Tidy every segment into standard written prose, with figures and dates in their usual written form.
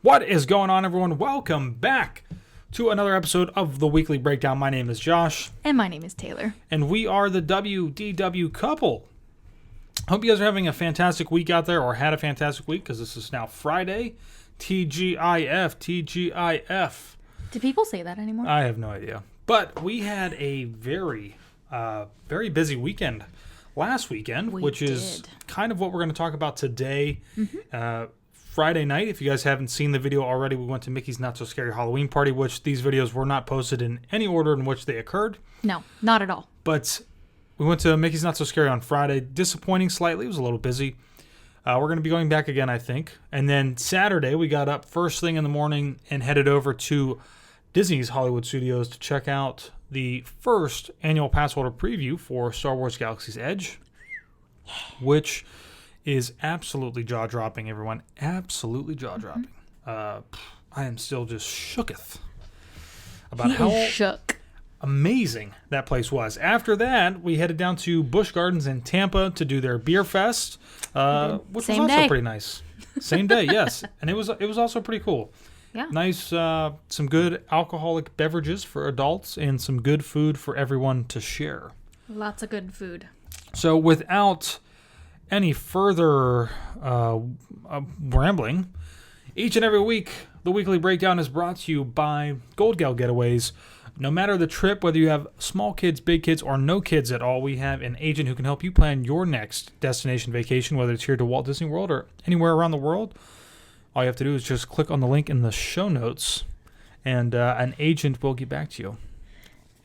What is going on, everyone? Welcome back to another episode of the Weekly Breakdown. My name is Josh. And my name is Taylor. And we are the WDW Couple. Hope you guys are having a fantastic week out there, or had a fantastic week, because this is now Friday. TGIF, TGIF. Do people say that anymore? I have no idea. But we had a very busy weekend last weekend, which is kind of what we're going to talk about today. Friday night, if you guys haven't seen the video already, we went to Mickey's Not So Scary Halloween Party, which these videos were not posted in any order in which they occurred. No, not at all. But we went to Mickey's Not So Scary on Friday. Disappointing slightly. It was a little busy. We're going to be going back again, I think. And then Saturday, we got up first thing in the morning and headed over to Disney's Hollywood Studios to check out the first annual pass holder preview for Star Wars Galaxies Edge, which is absolutely jaw-dropping, everyone. Absolutely jaw-dropping. I am still just shooketh about how amazing that place was. After that, we headed down to Busch Gardens in Tampa to do their beer fest, which was also pretty nice. Same day, yes. And it was also pretty cool. Yeah. Nice, some good alcoholic beverages for adults and some good food for everyone to share. Lots of good food. So without any further rambling, each and every week, the Weekly Breakdown is brought to you by Gold Gal Getaways. No matter the trip, whether you have small kids, big kids, or no kids at all, we have an agent who can help you plan your next destination vacation, whether it's here to Walt Disney World or anywhere around the world. All you have to do is just click on the link in the show notes, and an agent will get back to you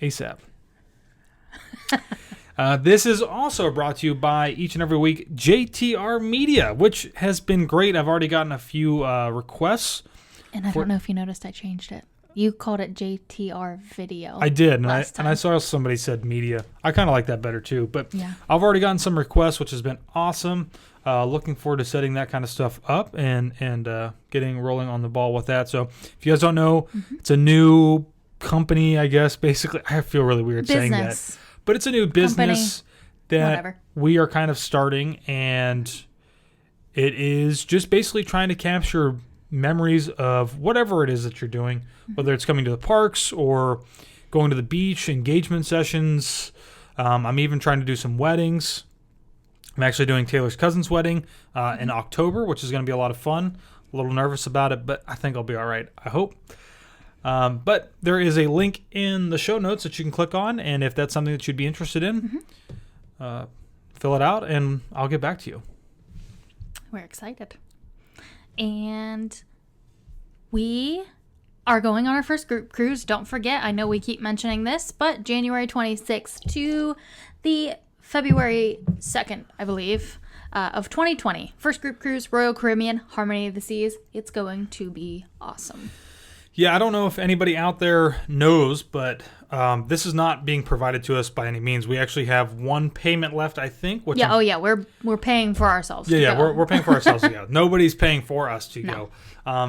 ASAP. This is also brought to you by each and every week JTR Media, which has been great. I've already gotten a few requests. And I don't know if you noticed I changed it. You called it JTR Video. I did, and I saw somebody said media. I kind of like that better too, but yeah. I've already gotten some requests, which has been awesome. Looking forward to setting that kind of stuff up and getting rolling on the ball with that. So if you guys don't know, it's a new company, I guess, basically. I feel really weird saying that. But it's a new business that we are kind of starting, and it is just basically trying to capture memories of whatever it is that you're doing, whether it's coming to the parks or going to the beach, engagement sessions. I'm even trying to do some weddings. I'm actually doing Taylor's cousin's wedding in October, which is going to be a lot of fun. A little nervous about it, but I think I'll be all right, I hope. But there is a link in the show notes that you can click on, and if that's something that you'd be interested in, fill it out, and I'll get back to you. We're excited. And we are going on our first group cruise. Don't forget, I know we keep mentioning this, but January 26th to the February 2nd, I believe, of 2020. First group cruise, Royal Caribbean, Harmony of the Seas. It's going to be awesome. Yeah, I don't know if anybody out there knows, but this is not being provided to us by any means. We actually have one payment left, I think. Which we're paying for ourselves. We're paying for ourselves to go. Nobody's paying for us to go.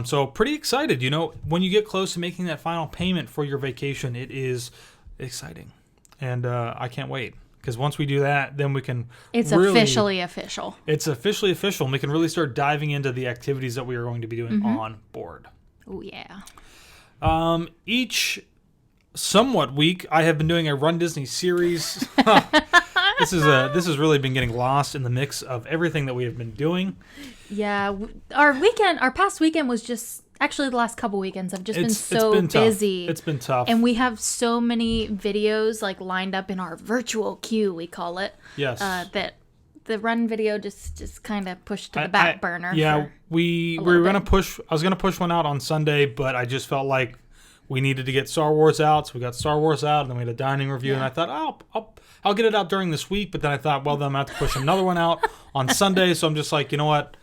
So pretty excited. You know, when you get close to making that final payment for your vacation, it is exciting, and I can't wait. Because once we do that, then we can officially official. It's officially official, and we can really start diving into the activities that we are going to be doing on board. Oh, yeah. Each somewhat week, I have been doing a runDisney series. This has really been getting lost in the mix of everything that we have been doing. Yeah, our past weekend was just... Actually, the last couple weekends have just been so busy. It's been tough. And we have so many videos lined up in our virtual queue, we call it. Yes. That the run video just kind of pushed to the back burner. Yeah, we were going to push... I was going to push one out on Sunday, but I just felt like we needed to get Star Wars out. So we got Star Wars out, and then we had a dining review. Yeah. And I thought, I'll get it out during this week. But then I thought, well, then I'm going to have to push another one out on Sunday. So I'm just like, you know what?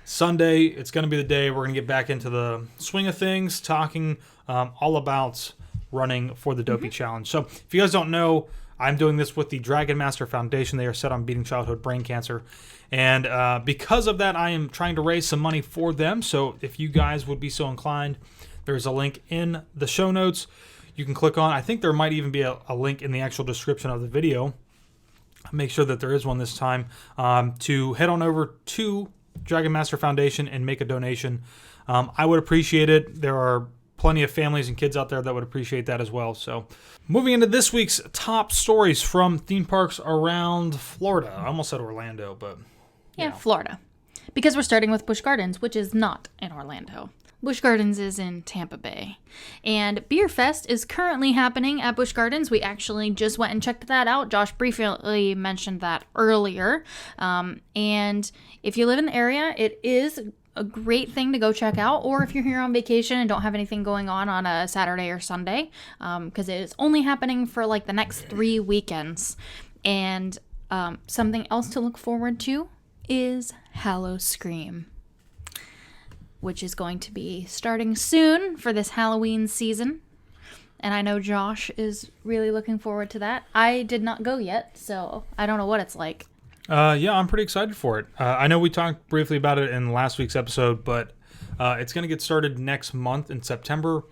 Sunday, it's going to be the day we're going to get back into the swing of things, talking all about running for the Dopey Challenge. So if you guys don't know, I'm doing this with the Dragon Master Foundation. They are set on beating childhood brain cancer. And because of that, I am trying to raise some money for them. So if you guys would be so inclined, there's a link in the show notes. You can click on. I think there might even be a link in the actual description of the video. Make sure that there is one this time to head on over to Dragon Master Foundation and make a donation. I would appreciate it. There are plenty of families and kids out there that would appreciate that as well. So moving into this week's top stories from theme parks around Florida. I almost said Orlando, but... Yeah, Florida. Because we're starting with Busch Gardens, which is not in Orlando. Busch Gardens is in Tampa Bay. And Beer Fest is currently happening at Busch Gardens. We actually just went and checked that out. Josh briefly mentioned that earlier. And if you live in the area, it is a great thing to go check out. Or if you're here on vacation and don't have anything going on a Saturday or Sunday, because it is only happening for like the next 3 weekends. And something else to look forward to is Hallowscream, which is going to be starting soon for this Halloween season. And I know Josh is really looking forward to that. I did not go yet, so I don't know what it's like. Yeah, I'm pretty excited for it. I know we talked briefly about it in last week's episode, but it's going to get started next month in September.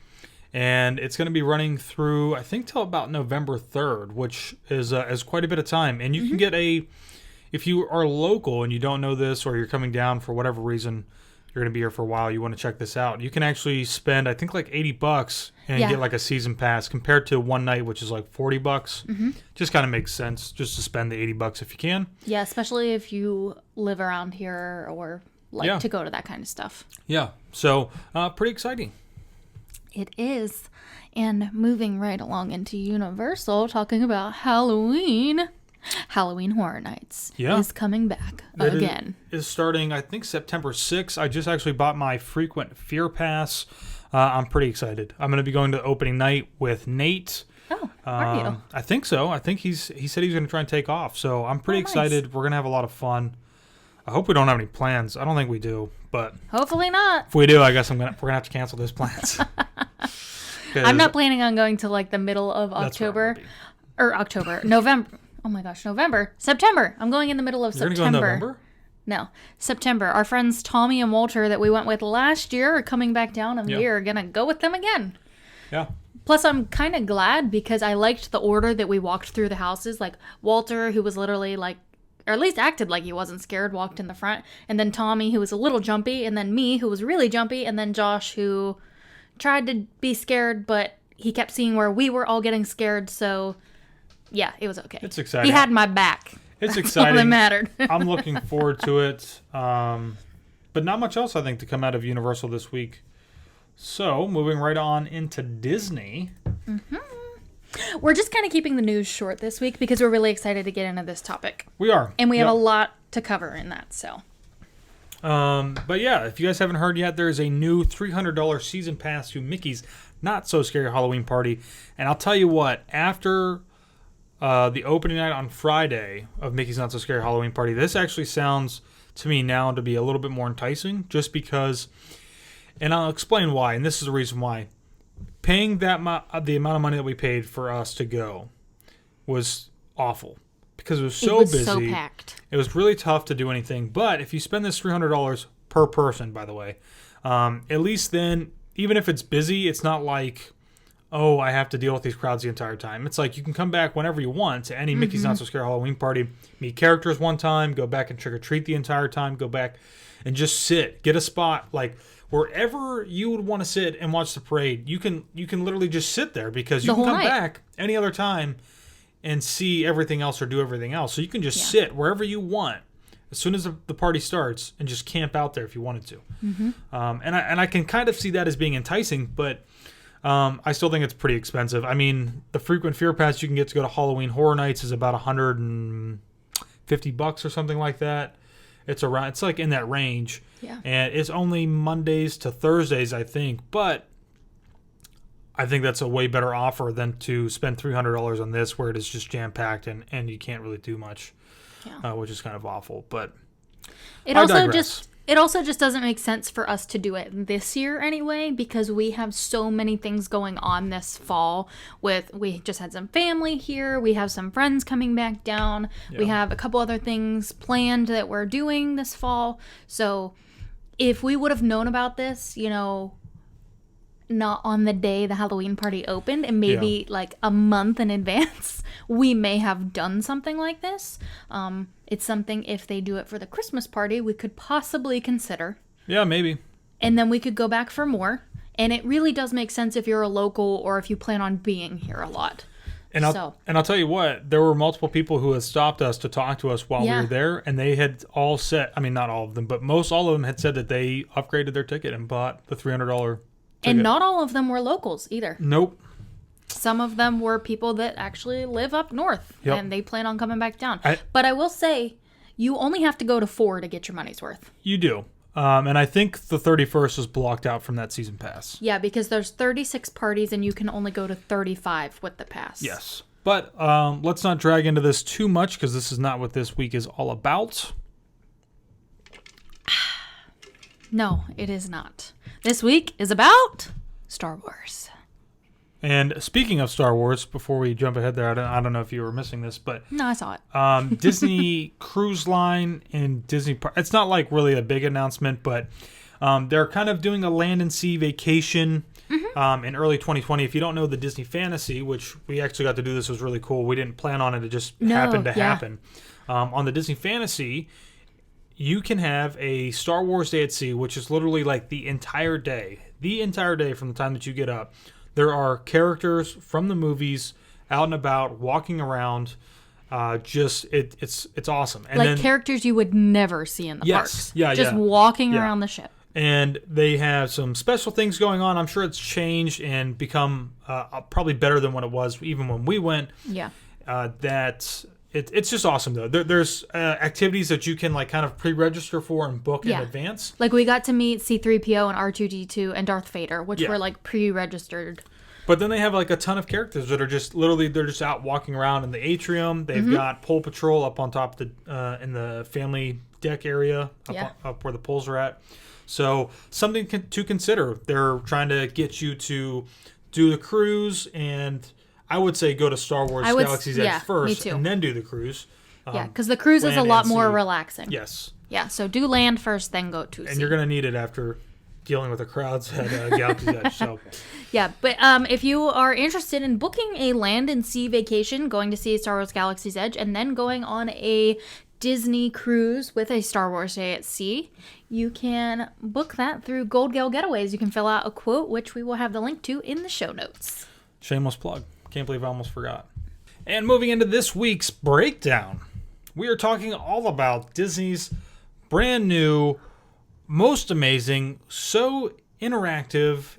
And it's going to be running through, I think, till about November 3rd, which is quite a bit of time. And you can get if you are local and you don't know this, or you're coming down for whatever reason, you're going to be here for a while, you want to check this out, you can actually spend, I think, like $80 and get like a season pass compared to one night, which is like $40. Just kind of makes sense just to spend the $80 if you can. Yeah, especially if you live around here or like to go to that kind of stuff. Yeah, so pretty exciting. It is. And moving right along into Universal, talking about Halloween Horror Nights is coming back again. It is starting, I think, September 6th. I just actually bought my frequent fear pass. I'm pretty excited. I'm going to be going to opening night with Nate. Oh, are you? I think so. I think he said he's going to try and take off. So I'm pretty excited. Nice. We're going to have a lot of fun. I hope we don't have any plans. I don't think we do, but hopefully not. If we do, I guess we're going to have to cancel those plans. I'm not planning on going to like the middle of October November. Oh my gosh, September. I'm going in the middle of September. You're going to go in November? No, September. Our friends Tommy and Walter that we went with last year are coming back down, and we are going to go with them again. Yeah. Plus, I'm kind of glad because I liked the order that we walked through the houses. Like, Walter, who was literally like, or at least acted like he wasn't scared, walked in the front. And then Tommy, who was a little jumpy. And then me, who was really jumpy. And then Josh, who tried to be scared, but he kept seeing where we were all getting scared, so... Yeah, it was okay. It's exciting. He had my back. It's exciting. All that mattered. I'm looking forward to it. But not much else, I think, to come out of Universal this week. So, moving right on into Disney. We're just kind of keeping the news short this week because we're really excited to get into this topic. We are. And we have a lot to cover in that, so. But yeah, if you guys haven't heard yet, there's a new $300 season pass to Mickey's Not So Scary Halloween Party. And I'll tell you what, after... the opening night on Friday of Mickey's Not So Scary Halloween Party, this actually sounds to me now to be a little bit more enticing just because, and I'll explain why, and this is the reason why. Paying the amount of money that we paid for us to go was awful because it was so busy. It was so packed. It was really tough to do anything, but if you spend this $300 per person, by the way, at least then, even if it's busy, it's not like... oh, I have to deal with these crowds the entire time. It's like you can come back whenever you want to any Mickey's Not So Scary Halloween Party, meet characters one time, go back and trick-or-treat the entire time, go back and just sit, get a spot. Like, wherever you would want to sit and watch the parade, you can literally just sit there because you can come back any other time and see everything else or do everything else. So you can just sit wherever you want as soon as the party starts and just camp out there if you wanted to. And I can kind of see that as being enticing, but... I still think it's pretty expensive. I mean, the frequent fear pass you can get to go to Halloween Horror Nights is about $150 or something like that. It's like in that range. Yeah. And it's only Mondays to Thursdays, I think. But I think that's a way better offer than to spend $300 on this, where it is just jam packed and you can't really do much, which is kind of awful. But It also just doesn't make sense for us to do it this year anyway, because we have so many things going on this fall. We just had some family here. We have some friends coming back down. Yeah. We have a couple other things planned that we're doing this fall. So if we would have known about this, not on the day the Halloween party opened and maybe like a month in advance, we may have done something like this. It's something, if they do it for the Christmas party, we could possibly consider. Yeah, maybe. and then we could go back for more. And it really does make sense if you're a local or if you plan on being here a lot. And I'll tell you what, there were multiple people who had stopped us to talk to us while we were there, and they had all said, I mean, not all of them, but all of them had said that they upgraded their ticket and bought the $300 ticket. And not all of them were locals either. Nope. Some of them were people that actually live up north, and they plan on coming back down. But I will say, you only have to go to 4 to get your money's worth. You do. And I think the 31st is blocked out from that season pass. Yeah, because there's 36 parties and you can only go to 35 with the pass. Yes. But let's not drag into this too much because this is not what this week is all about. No, it is not. This week is about Star Wars. And speaking of Star Wars, before we jump ahead there, I don't know if you were missing this, but... No, I saw it. Disney Cruise Line and Disney... It's not like really a big announcement, but they're kind of doing a land and sea vacation in early 2020. If you don't know the Disney Fantasy, which we actually got to do, this was really cool. We didn't plan on it. It just happened to happen. On the Disney Fantasy, you can have a Star Wars Day at Sea, which is literally like the entire day. The entire day from the time that you get up. There are characters from the movies out and about, walking around. It's awesome. And like characters you would never see in the parks. Just walking around the ship. And they have some special things going on. I'm sure it's changed and become probably better than what it was even when we went. Yeah. It's just awesome, though. There's activities that you can like kind of pre-register for and book in advance. Like we got to meet C-3PO and R2-D2 and Darth Vader, which were like pre-registered. But then they have like a ton of characters that are just literally they're just out walking around in the atrium. They've got Pole Patrol up on top of the in the family deck area up where the poles are at. So something to consider. They're trying to get you to do the cruise, and I would say go to Star Wars Galaxies Edge first and then do the cruise. Because the cruise is a lot more relaxing. Yes. Yeah, so do land first, then go to sea. And you're going to need it after dealing with the crowds at Galaxy's Edge. So. Yeah, but if you are interested in booking a land and sea vacation, going to see Star Wars Galaxy's Edge, and then going on a Disney cruise with a Star Wars Day at Sea, you can book that through Gold Gale Getaways. You can fill out a quote, which we will have the link to in the show notes. Shameless plug. Can't believe I almost forgot. And moving into this week's breakdown, we are talking all about Disney's brand new, most amazing, so interactive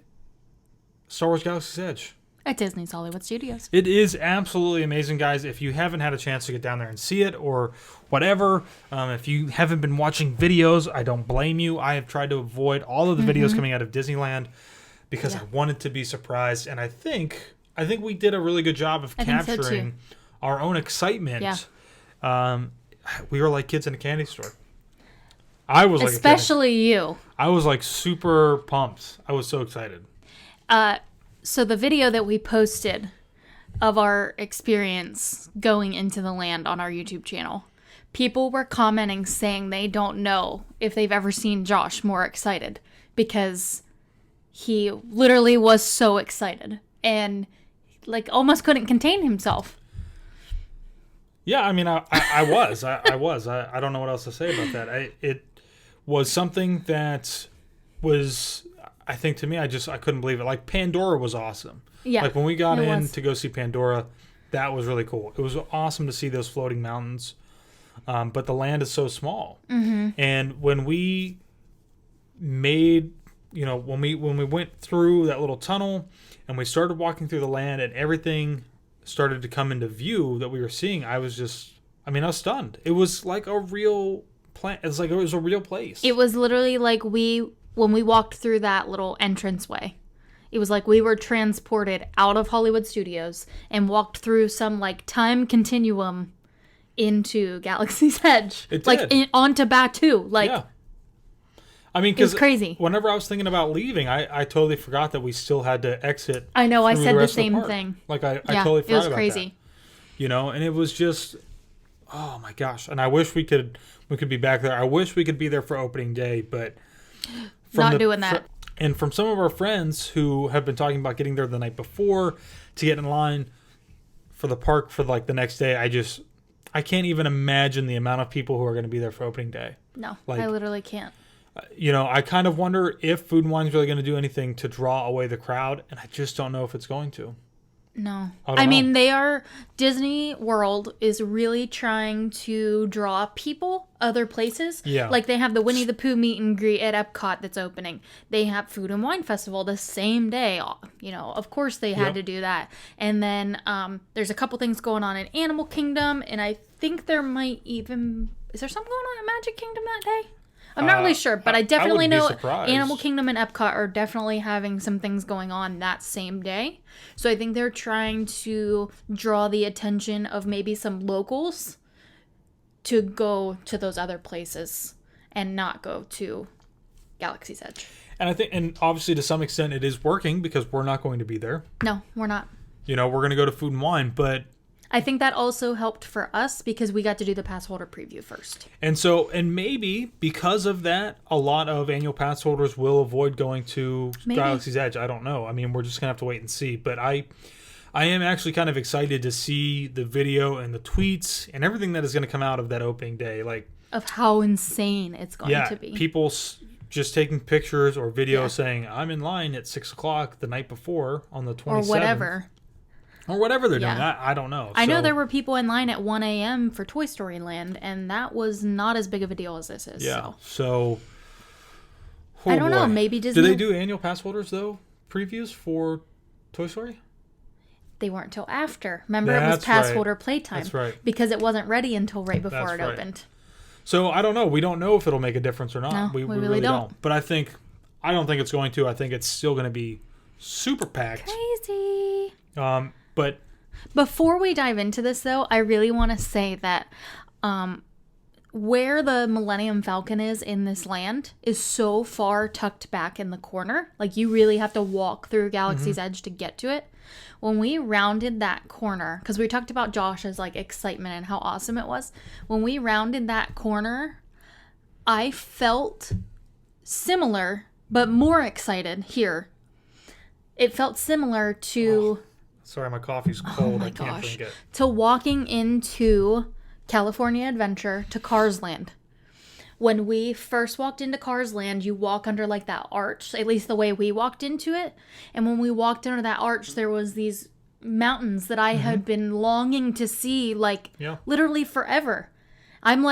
Star Wars Galaxy's Edge. At Disney's Hollywood Studios. It is absolutely amazing, guys. If you haven't had a chance to get down there and see it or whatever, if you haven't been watching videos, I don't blame you. I have tried to avoid all of the videos coming out of Disneyland because I wanted to be surprised. And I think we did a really good job of capturing our own excitement. Yeah. We were like kids in a candy store. I was like especially you. I was like super pumped. I was so excited. So the video that we posted of our experience going into the land on our YouTube channel, people were commenting saying they don't know if they've ever seen Josh more excited because he literally was so excited and like almost couldn't contain himself. Yeah, I mean, I was. I don't know what else to say about that. It was something that was, I think to me, I couldn't believe it. Like Pandora was awesome. Yeah. Like when we got in to go see Pandora, that was really cool. It was awesome to see those floating mountains. But the land is so small. Mm-hmm. And when we made, when we went through that little tunnel and we started walking through the land and everything started to come into view that we were seeing, I was stunned. It was like a real plant. It's like it was a real place. It was literally like when we walked through that little entranceway, it was like we were transported out of Hollywood Studios and walked through some like time continuum into Galaxy's Edge. It did. Like onto Batuu. Like, yeah. I mean, because it was crazy. Whenever I was thinking about leaving, I totally forgot that we still had to exit. I know. I said the same thing. Like I totally forgot about that. It was crazy. And it was just, oh my gosh. And I wish we could be back there. I wish we could be there for opening day, but not doing that. And from some of our friends who have been talking about getting there the night before to get in line for the park for like the next day, I can't even imagine the amount of people who are going to be there for opening day. No, I literally can't. I kind of wonder if Food and Wine's really going to do anything to draw away the crowd, and I just don't know if it's going to. No. I mean, Disney World is really trying to draw people other places. Yeah. Like they have the Winnie the Pooh meet and greet at Epcot that's opening. They have Food and Wine Festival the same day. Of course they had to do that. And then there's a couple things going on in Animal Kingdom, and I think there might even... Is there something going on in Magic Kingdom that day? I'm not really sure, but I definitely know Animal Kingdom and Epcot are definitely having some things going on that same day. So I think they're trying to draw the attention of maybe some locals to go to those other places and not go to Galaxy's Edge. And obviously to some extent it is working because we're not going to be there. No, we're not. We're going to go to Food and Wine, but I think that also helped for us because we got to do the pass holder preview first. And maybe because of that, a lot of annual pass holders will avoid going to Galaxy's Edge. I don't know. I mean, we're just going to have to wait and see. But I am actually kind of excited to see the video and the tweets and everything that is going to come out of that opening day. Of how insane it's going to be. People just taking pictures or videos saying, I'm in line at 6 o'clock the night before on the 27th. Or whatever. Or whatever they're doing. I don't know. I know there were people in line at 1 a.m. for Toy Story Land, and that was not as big of a deal as this is. Yeah. So I don't know. Maybe Disney... Do they do annual pass holders, though? Previews for Toy Story? They weren't until after. Remember, it was pass holder playtime. That's right. Because it wasn't ready until right before it opened. So I don't know. We don't know if it'll make a difference or not. No, we really don't. But I don't think it's going to. I think it's still going to be super packed. Crazy. But before we dive into this, though, I really want to say that where the Millennium Falcon is in this land is so far tucked back in the corner. Like, you really have to walk through Galaxy's Edge to get to it. When we rounded that corner, because we talked about Josh's excitement and how awesome it was. When we rounded that corner, I felt similar, but more excited here. It felt similar to... Sorry, my coffee's cold. Oh I can't drink it. To walking into California Adventure to Cars Land. When we first walked into Cars Land, you walk under that arch, at least the way we walked into it. And when we walked under that arch, there was these mountains that I had been longing to see, literally forever. I'm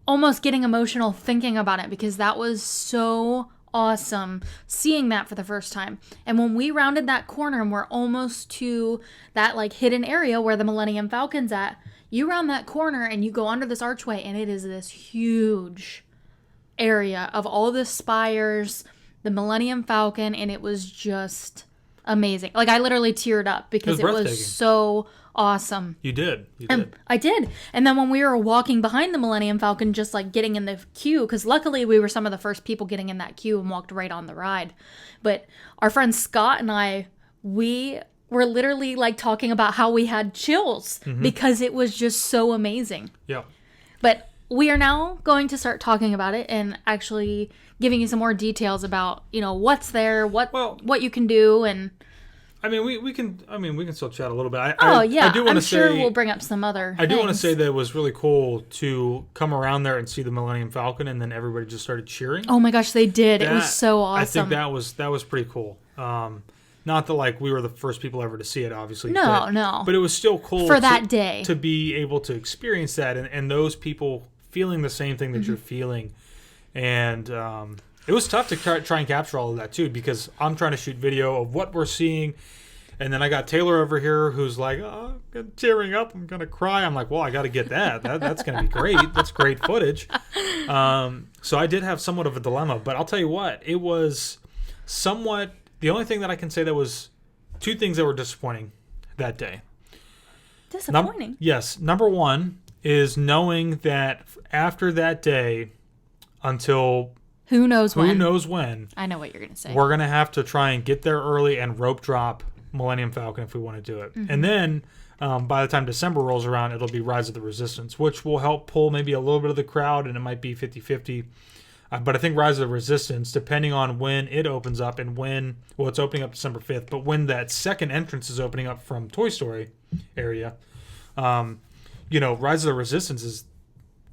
almost getting emotional thinking about it because that was so awesome seeing that for the first time. And when we rounded that corner and we're almost to that hidden area where the Millennium Falcon's at, you round that corner and you go under this archway and it is this huge area of all the spires, the Millennium Falcon, and it was just amazing. I literally teared up because it was so awesome. You did. I did. And then when we were walking behind the Millennium Falcon, just getting in the queue, because luckily we were some of the first people getting in that queue and walked right on the ride. But our friend Scott and I, we were literally talking about how we had chills because it was just so amazing. Yeah. But we are now going to start talking about it and actually giving you some more details about, what's there, what you can do, and... I mean, we can still chat a little bit. I do want to say, I'm sure we'll bring up some other I do want to say that it was really cool to come around there and see the Millennium Falcon, and then everybody just started cheering. Oh my gosh, they did. It was so awesome. I think that was pretty cool. Not that we were the first people ever to see it, obviously. No. But it was still cool for that day to be able to experience that, and those people feeling the same thing that you're feeling, and it was tough to try and capture all of that too, because I'm trying to shoot video of what we're seeing, and then I got Taylor over here who's I'm tearing up, I'm gonna cry. I'm like, well, I got to get that's gonna be great. That's great footage. So I did have somewhat of a dilemma, but I'll tell you what, it was somewhat. The only thing that I can say that was two things that were disappointing that day. Disappointing? Yes. Number one is knowing that after that day, until who knows when, I know what you're going to say. We're going to have to try and get there early and rope drop Millennium Falcon if we want to do it. And then by the time December rolls around, it'll be Rise of the Resistance, which will help pull maybe a little bit of the crowd, and it might be 50-50. But I think Rise of the Resistance, depending on when it opens up and it's opening up December 5th, but when that second entrance is opening up from Toy Story area, Rise of the Resistance is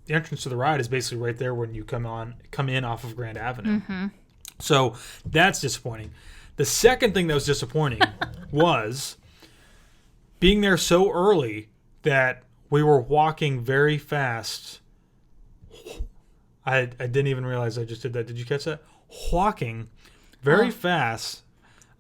the entrance to the ride is basically right there when you come in off of Grand Avenue. So that's disappointing. The second thing that was disappointing was being there so early that we were walking very fast. I didn't even realize I just did that. Did you catch that? Walking very fast.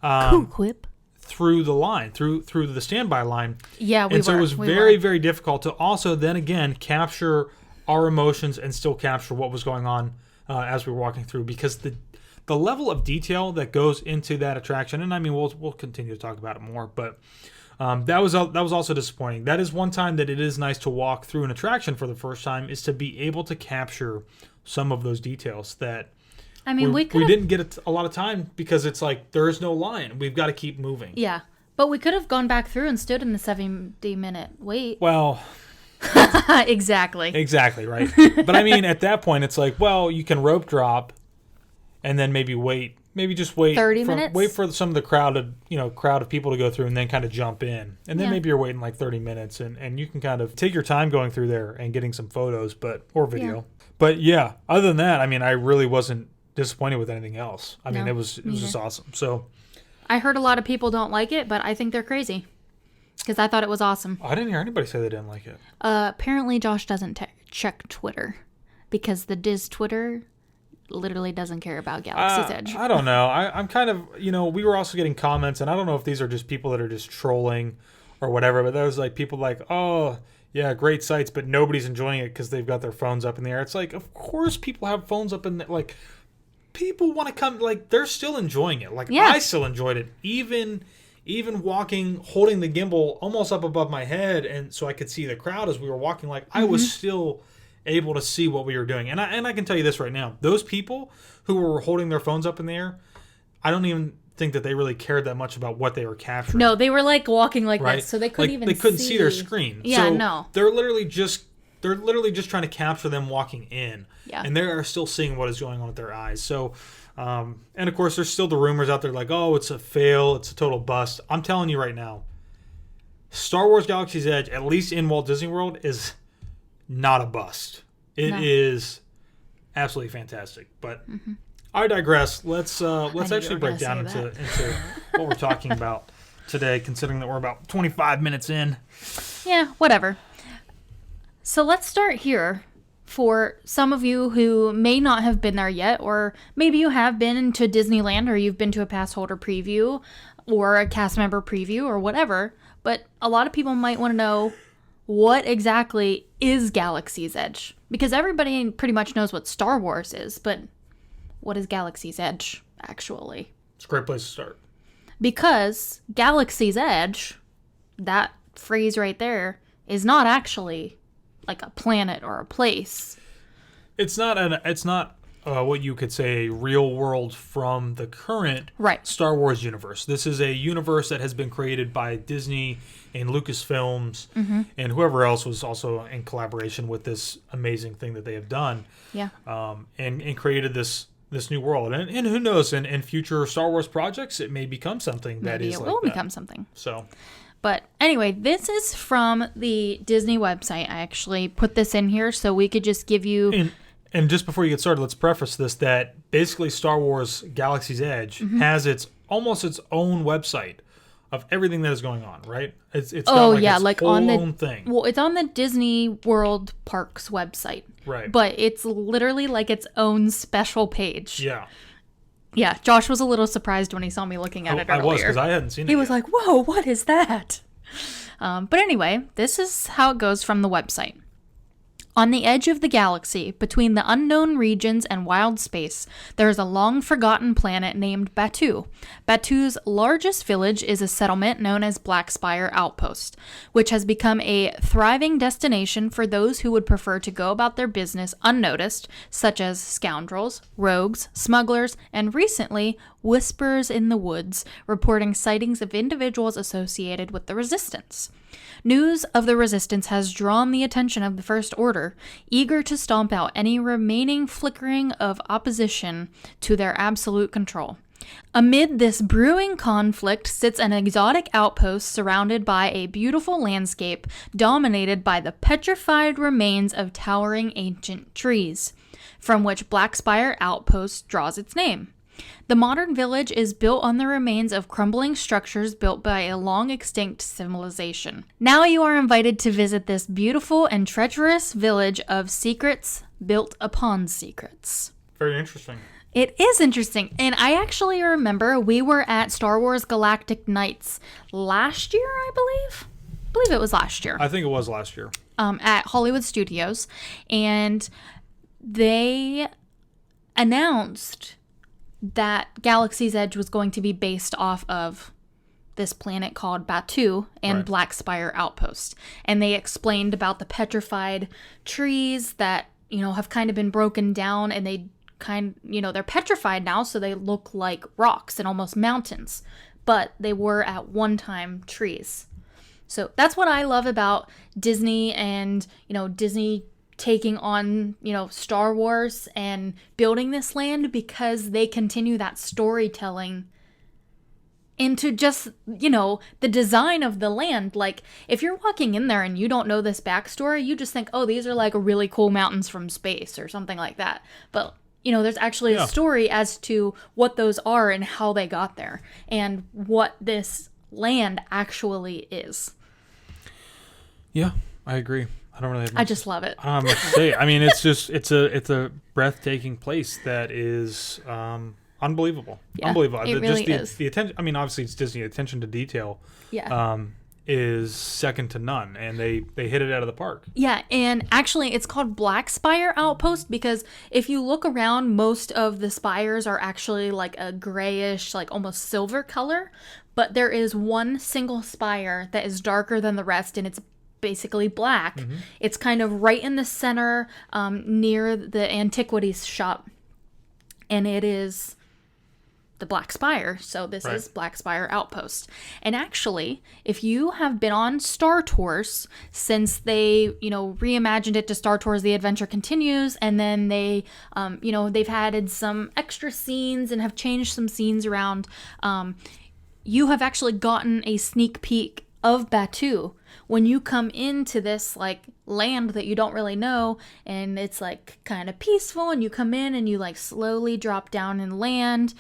Cool whip. Through the line, through the standby line. Yeah, and so it was very difficult to also then again capture our emotions and still capture what was going on as we were walking through, because the level of detail that goes into that attraction, and I mean we'll continue to talk about it more, but that was also disappointing. That is one time that it is nice to walk through an attraction for the first time, is to be able to capture some of those details that. I mean, we didn't get a lot of time because it's like there is no line. We've got to keep moving. Yeah, but we could have gone back through and stood in the 70-minute wait. Well, exactly, right. But I mean, at that point, it's like, well, you can rope drop, and then maybe just wait 30 minutes. Wait for some of the crowd of people to go through, and then kind of jump in, and then maybe you're waiting like 30 minutes, and you can kind of take your time going through there and getting some photos, or video. Yeah. But yeah, other than that, I mean, I really wasn't disappointed with anything else. I mean, it was just awesome. So I heard a lot of people don't like it, but I think they're crazy because I thought it was awesome. I didn't hear anybody say they didn't like it. Apparently Josh doesn't check Twitter because the Diz Twitter literally doesn't care about Galaxy's Edge. I don't know. I'm kind of, we were also getting comments, and I don't know if these are just people that are just trolling or whatever, but there was like people like, oh yeah, great sights, but nobody's enjoying it because they've got their phones up in the air. It's like, of course people have phones up in the, like, people want to come, like, they're still enjoying it. Like, I still enjoyed it. Even walking, holding the gimbal almost up above my head, and so I could see the crowd as we were walking, like, I was still able to see what we were doing. And I can tell you this right now. Those people who were holding their phones up in the air, I don't even think that they really cared that much about what they were capturing. No, they were, like, walking like this, so they couldn't they couldn't see their screen. Yeah, so no. They're literally just trying to capture them walking in. Yeah. And they are still seeing what is going on with their eyes. So, and of course, there's still the rumors out there like, oh, it's a fail, it's a total bust. I'm telling you right now, Star Wars Galaxy's Edge, at least in Walt Disney World, is not a bust. It is absolutely fantastic. But I digress. Let's actually break down into what we're talking about today, considering that we're about 25 minutes in. Yeah, whatever. So let's start here. For some of you who may not have been there yet, or maybe you have been to Disneyland, or you've been to a pass holder preview, or a cast member preview, or whatever, but a lot of people might want to know, what exactly is Galaxy's Edge? Because everybody pretty much knows what Star Wars is, but what is Galaxy's Edge, actually? It's a great place to start. Because Galaxy's Edge, that phrase right there, is not actually like a planet or a place. It's not what you could say real world from the current Star Wars universe. This is a universe that has been created by Disney and Lucasfilms and whoever else was also in collaboration with this amazing thing that they have done. Yeah. And created this new world. And who knows, in future Star Wars projects, it may become something that is like that. Maybe it will become something. So... But anyway, this is from the Disney website. I actually put this in here so we could just give you... And just before you get started, let's preface this that basically Star Wars Galaxy's Edge has almost its own website of everything that is going on, right? It's got its own thing. Well, it's on the Disney World Parks website. Right. But it's literally like its own special page. Yeah. Yeah, Josh was a little surprised when he saw me looking at it earlier. I was, because I hadn't seen it He was like, whoa, what is that? But anyway, this is how it goes from the website. On the edge of the galaxy, between the unknown regions and wild space, there is a long-forgotten planet named Batuu. Batuu's largest village is a settlement known as Blackspire Outpost, which has become a thriving destination for those who would prefer to go about their business unnoticed, such as scoundrels, rogues, smugglers, and recently, Whispers in the Woods, reporting sightings of individuals associated with the Resistance. News of the Resistance has drawn the attention of the First Order, eager to stomp out any remaining flickering of opposition to their absolute control. Amid this brewing conflict sits an exotic outpost surrounded by a beautiful landscape dominated by the petrified remains of towering ancient trees, from which Black Spire Outpost draws its name. The modern village is built on the remains of crumbling structures built by a long-extinct civilization. Now you are invited to visit this beautiful and treacherous village of secrets built upon secrets. Very interesting. It is interesting. And I actually remember we were at Star Wars Galactic Nights last year, I believe. I believe it was last year. I think it was last year. At Hollywood Studios. And they announced that Galaxy's Edge was going to be based off of this planet called Batuu and Right. Black Spire Outpost. And they explained about the petrified trees that, have kind of been broken down, and they're petrified now, so they look like rocks and almost mountains. But they were at one time trees. So that's what I love about Disney and, Disney taking on, Star Wars and building this land, because they continue that storytelling into just, the design of the land. Like, if you're walking in there and you don't know this backstory, you just think, oh, these are like really cool mountains from space or something like that. But, there's actually a story as to what those are and how they got there and what this land actually is. Yeah, I agree. I don't really have much I just love it. I don't have much to say. I mean, it's a breathtaking place that is unbelievable. Yeah, Unbelievable. it really just is. The attention. I mean, obviously it's Disney. Attention to detail. Yeah. Is second to none, and they hit it out of the park. Yeah, and actually it's called Black Spire Outpost because if you look around, most of the spires are actually like a grayish, like almost silver color, but there is one single spire that is darker than the rest, and it's basically black. Mm-hmm. It's kind of right in the center, near the antiquities shop, and it is the Black Spire. So this is Black Spire Outpost. And actually, if you have been on Star Tours since they, reimagined it to Star Tours The Adventure Continues, and then they, they've added some extra scenes and have changed some scenes around, you have actually gotten a sneak peek of Batuu when you come into this like land that you don't really know, and it's like kind of peaceful, and you come in and you like slowly drop down and land.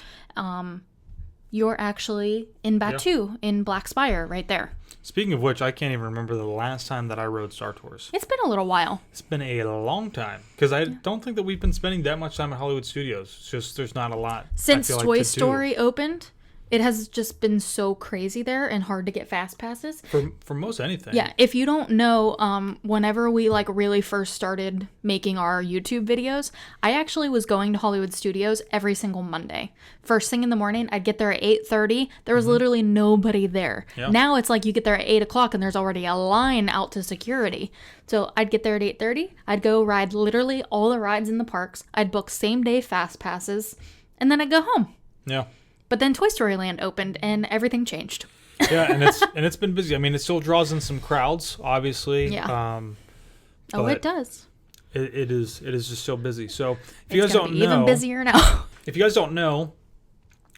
You're actually in Batuu in Black Spire right there. Speaking of which, I can't even remember the last time that I rode Star Tours. It's been a little while. It's been a long time because I don't think that we've been spending that much time at Hollywood Studios. It's just there's not a lot Since I feel Toy to Story opened. It has just been so crazy there and hard to get fast passes. For most anything. Yeah, if you don't know, whenever we like really first started making our YouTube videos, I actually was going to Hollywood Studios every single Monday. First thing in the morning, I'd get there at 8:30. There was literally nobody there. Yeah. Now it's like you get there at 8 o'clock and there's already a line out to security. So I'd get there at 8:30. I'd go ride literally all the rides in the parks. I'd book same day fast passes, and then I'd go home. Yeah. But then Toy Story Land opened and everything changed. Yeah, and it's been busy. I mean, it still draws in some crowds, obviously. Yeah. It does. It is just so busy. So if you guys don't know, even busier now. If you guys don't know,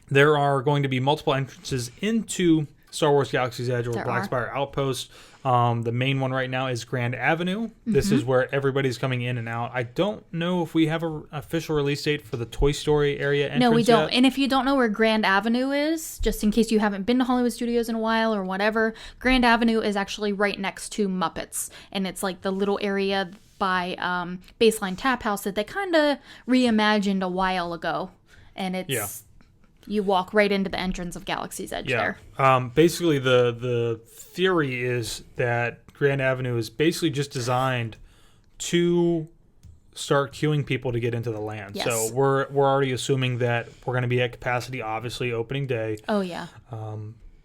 there are going to be multiple entrances into Star Wars Galaxy's Edge or Black Spire Outpost. The main one right now is Grand Avenue. This is where everybody's coming in and out. I don't know if we have an official release date for the Toy Story area entrance. No, we don't. Yet. And if you don't know where Grand Avenue is, just in case you haven't been to Hollywood Studios in a while or whatever, Grand Avenue is actually right next to Muppets. And it's like the little area by Baseline Tap House that they kind of reimagined a while ago. And it's... Yeah. You walk right into the entrance of Galaxy's Edge there. Basically, the theory is that Grand Avenue is basically just designed to start queuing people to get into the land. Yes. So we're already assuming that we're going to be at capacity, obviously, opening day. Oh, yeah.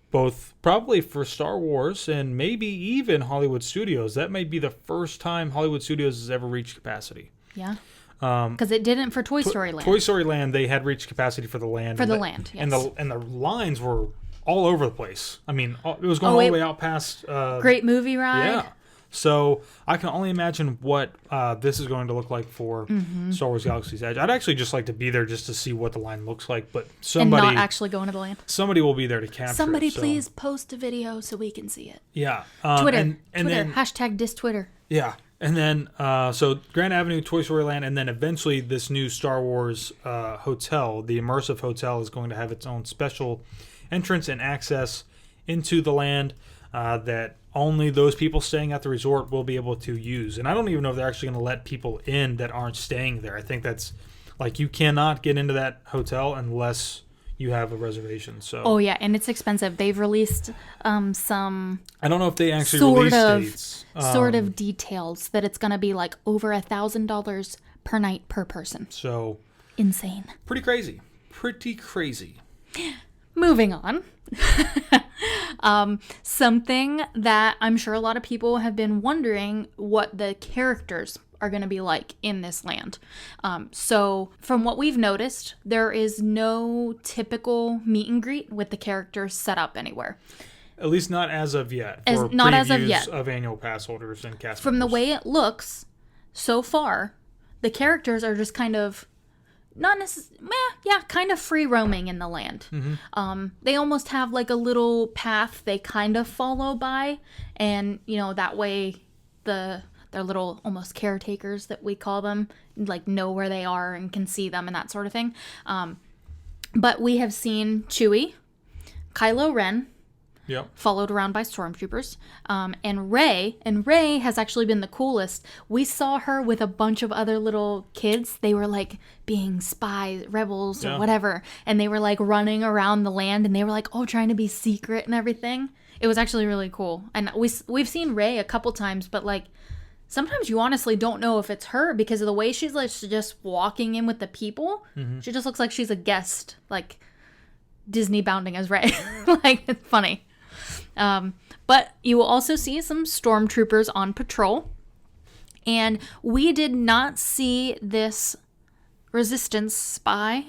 Both probably for Star Wars and maybe even Hollywood Studios. That might be the first time Hollywood Studios has ever reached capacity. Yeah. Because it didn't for Toy Story Land. Toy Story Land, they had reached capacity for the land. For the land, yes. And the lines were all over the place. I mean, it was going all the way out past... Great Movie Ride. Yeah. So I can only imagine what this is going to look like for Star Wars Galaxy's Edge. I'd actually just like to be there just to see what the line looks like, but somebody and not actually go into the land. Somebody will be there to capture Somebody it. So. please post a video so we can see it. Yeah. Twitter. And Twitter. then, Hashtag #DisTwitter. Yeah. And then, so Grand Avenue, Toy Story Land, and then eventually this new Star Wars hotel, the immersive hotel, is going to have its own special entrance and access into the land that only those people staying at the resort will be able to use. And I don't even know if they're actually going to let people in that aren't staying there. I think that's, like, you cannot get into that hotel unless you have a reservation. So. Oh, yeah, and it's expensive. They've released some... I don't know if they actually released dates. Sort of details that it's going to be, like, over $1,000 per night per person. So... Insane. Pretty crazy. Pretty crazy. Moving on. Something that I'm sure a lot of people have been wondering what the characters are going to be like in this land. So from what we've noticed, there is no typical meet and greet with the characters set up anywhere. At least not as of yet. Not as of yet. Of annual pass holders and cast From members. the way it looks so far, the characters are just kind of not necessarily, kind of free roaming in the land. Mm-hmm. They almost have like a little path they kind of follow by, and that way their little almost caretakers that we call them like know where they are and can see them and that sort of thing. But we have seen Chewie, Kylo Ren, Yep. followed around by stormtroopers, and Rey has actually been the coolest. We saw her with a bunch of other little kids. They were like being spies, rebels, or whatever, and they were like running around the land, and they were like trying to be secret and everything. It was actually really cool. And we've seen Rey a couple times, but like sometimes you honestly don't know if it's her because of the way she's like just walking in with the people. Mm-hmm. She just looks like she's a guest, like Disney bounding as Rey. Like, it's funny. But you will also see some stormtroopers on patrol. And we did not see this resistance spy.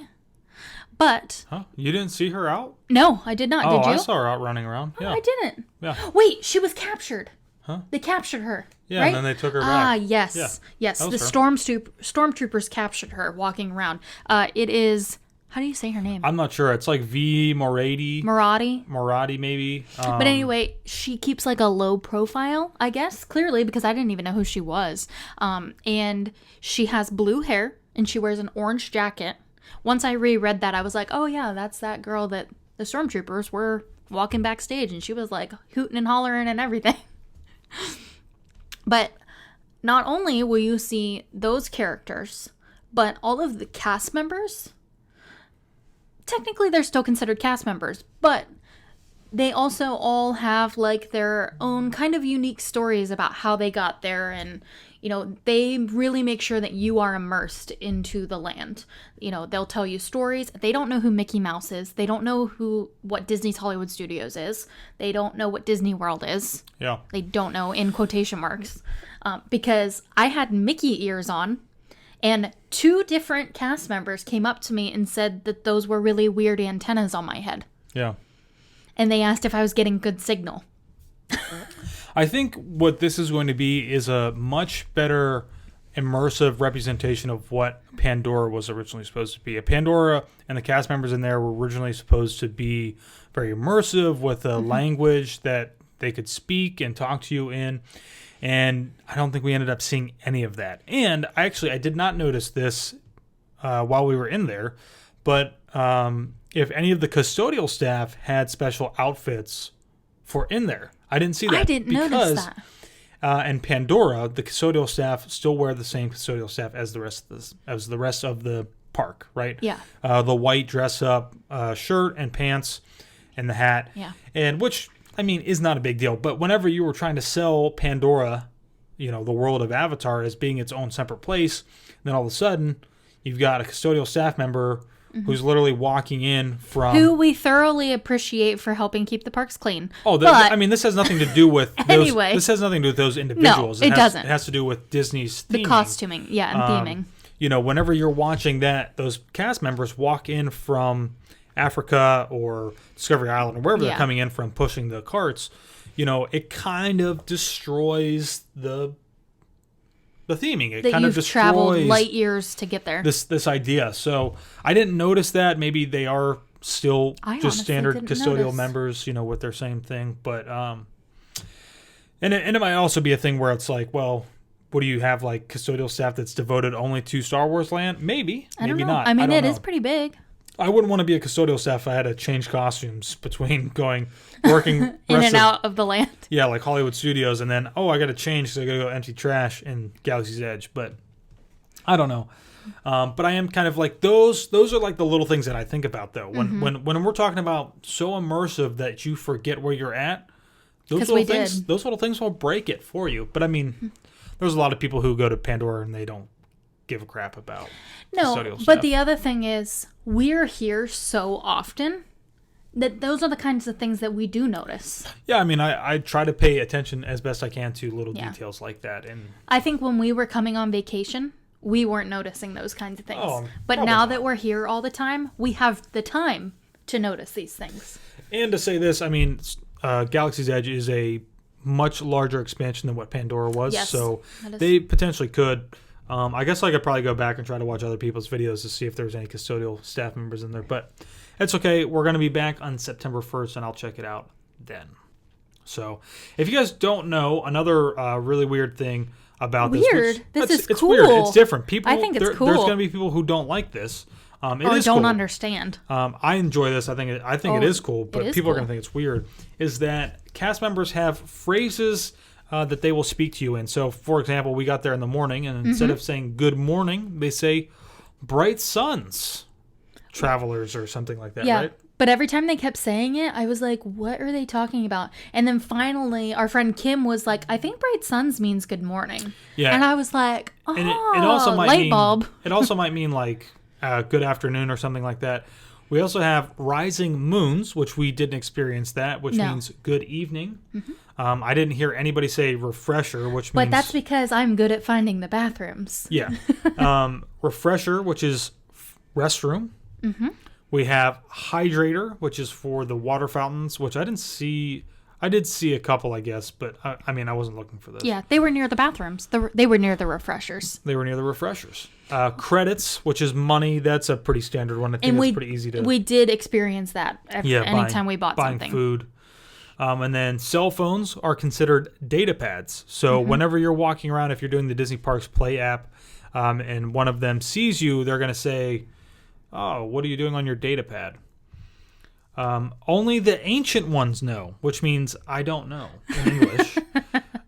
But... Huh? You didn't see her out? No, I did not. Did you? I saw her out running around. Yeah. Oh, I didn't. Yeah. Wait, she was captured. Huh? They captured her. Yeah, right? and then they took her back. Ah, yes. Yeah, yes, the her. stormtroopers captured her walking around. It is... How do you say her name? I'm not sure. It's like V. Moradi. Moradi, maybe. But anyway, she keeps like a low profile, I guess, clearly, because I didn't even know who she was. And she has blue hair, and she wears an orange jacket. Once I reread that, I was like, oh yeah, that's that girl that the stormtroopers were walking backstage, and she was like hooting and hollering and everything. But not only will you see those characters, but all of the cast members... Technically, they're still considered cast members, but they also all have like their own kind of unique stories about how they got there, and they really make sure that you are immersed into the land. They'll tell you stories. They don't know who Mickey Mouse is. They don't know what Disney's Hollywood Studios is. They don't know what Disney World is. Yeah. They don't know in quotation marks, because I had Mickey ears on. And 2 different cast members came up to me and said that those were really weird antennas on my head. Yeah. And they asked if I was getting good signal. I think what this is going to be is a much better immersive representation of what Pandora was originally supposed to be. Pandora and the cast members in there were originally supposed to be very immersive with a language that they could speak and talk to you in. And I don't think we ended up seeing any of that. And I did not notice this while we were in there, but if any of the custodial staff had special outfits for in there, I didn't see that. I didn't notice that. And Pandora, the custodial staff still wear the same custodial staff as the rest of the park, right? Yeah. The white dress-up shirt and pants and the hat. Yeah. And which... is not a big deal, but whenever you were trying to sell Pandora, the world of Avatar as being its own separate place, then all of a sudden, you've got a custodial staff member who's literally walking in from... Who we thoroughly appreciate for helping keep the parks clean. Oh, this has nothing to do with those... Anyway. This has nothing to do with those individuals. No, it doesn't. It has to do with Disney's theming. The costuming, and theming. Whenever you're watching those cast members walk in from Africa or Discovery Island or wherever they're coming in from, pushing the carts, it kind of destroys the theming. It kind of destroys traveled light years to get there. This idea. So I didn't notice that. Maybe they are still just standard custodial members, with their same thing. But and it might also be a thing where it's like, well, what do you have, like custodial staff that's devoted only to Star Wars land? Maybe, maybe not. I mean, it is pretty big. I wouldn't want to be a custodial staff if I had to change costumes between working in and out of the land. Yeah, like Hollywood Studios, and then I got to change because I got to go empty trash in Galaxy's Edge. But I don't know. But I am kind of like those are like the little things that I think about though. When we're talking about so immersive that you forget where you're at, those little things will break it for you. But I mean, there's a lot of people who go to Pandora and they don't give a crap about custodial stuff. But the other thing is, we're here so often that those are the kinds of things that we do notice. Yeah, I mean, I try to pay attention as best I can to little details like that. And I think when we were coming on vacation, we weren't noticing those kinds of things. But now that we're here all the time, we have the time to notice these things. And to say this, I mean, Galaxy's Edge is a much larger expansion than what Pandora was. Yes, so they potentially could. I guess I could probably go back and try to watch other people's videos to see if there's any custodial staff members in there. But it's okay. We're going to be back on September 1st, and I'll check it out then. So if you guys don't know, another really weird thing about this. This is it's cool. Weird. It's different. I think it's cool. There's going to be people who don't like this. Don't cool. understand. I enjoy this. I think it is cool, but people are going to think it's weird. Is that cast members have phrases that they will speak to you in. So, for example, we got there in the morning, and instead of saying good morning, they say bright suns, travelers, or something like that, right? But every time they kept saying it, I was like, what are they talking about? And then finally, our friend Kim was like, I think bright suns means good morning. Yeah. And I was like, oh, and it also might light bulb. It also might mean like good afternoon or something like that. We also have rising moons, which we didn't experience that, which means good evening. I didn't hear anybody say refresher, which means... But that's because I'm good at finding the bathrooms. Yeah. Refresher, which is restroom. We have hydrator, which is for the water fountains, which I didn't see... I did see a couple, I guess, but I mean, I wasn't looking for this. Yeah, they were near the bathrooms. They were near the refreshers. They were near the refreshers. Credits, which is money, that's a pretty standard one. I think it's pretty easy to... We did experience that anytime we bought something. Buying food. And then cell phones are considered data pads. So whenever you're walking around, if you're doing the Disney Parks Play app, and one of them sees you, they're going to say, oh, what are you doing on your data pad? Only the ancient ones know, which means I don't know in English.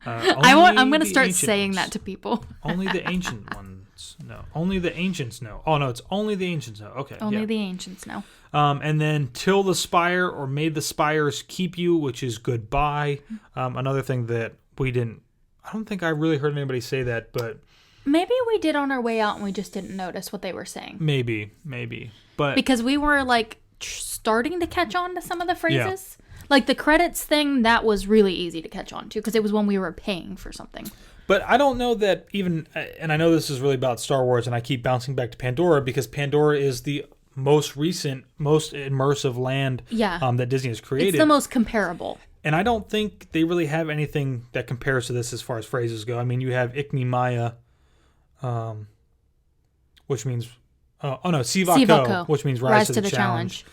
I'm going to start saying that to people. Only the ancient ones know. Only the ancients know. Oh, no, it's only the ancients know. Okay. Only the ancients know. And then till the spire or may the spires keep you, which is goodbye. Another thing that we didn't, I don't think I really heard anybody say that, but. Maybe we did on our way out and we just didn't notice what they were saying. Maybe. But because we were like starting to catch on to some of the phrases. Yeah. Like the credits thing, that was really easy to catch on to because it was when we were paying for something. But I don't know that even, and I know this is really about Star Wars, and I keep bouncing back to Pandora because Pandora is the most recent, most immersive land that Disney has created. It's the most comparable. And I don't think they really have anything that compares to this as far as phrases go. I mean, you have Ikni Maya, which means, Sivako, which means rise to the challenge.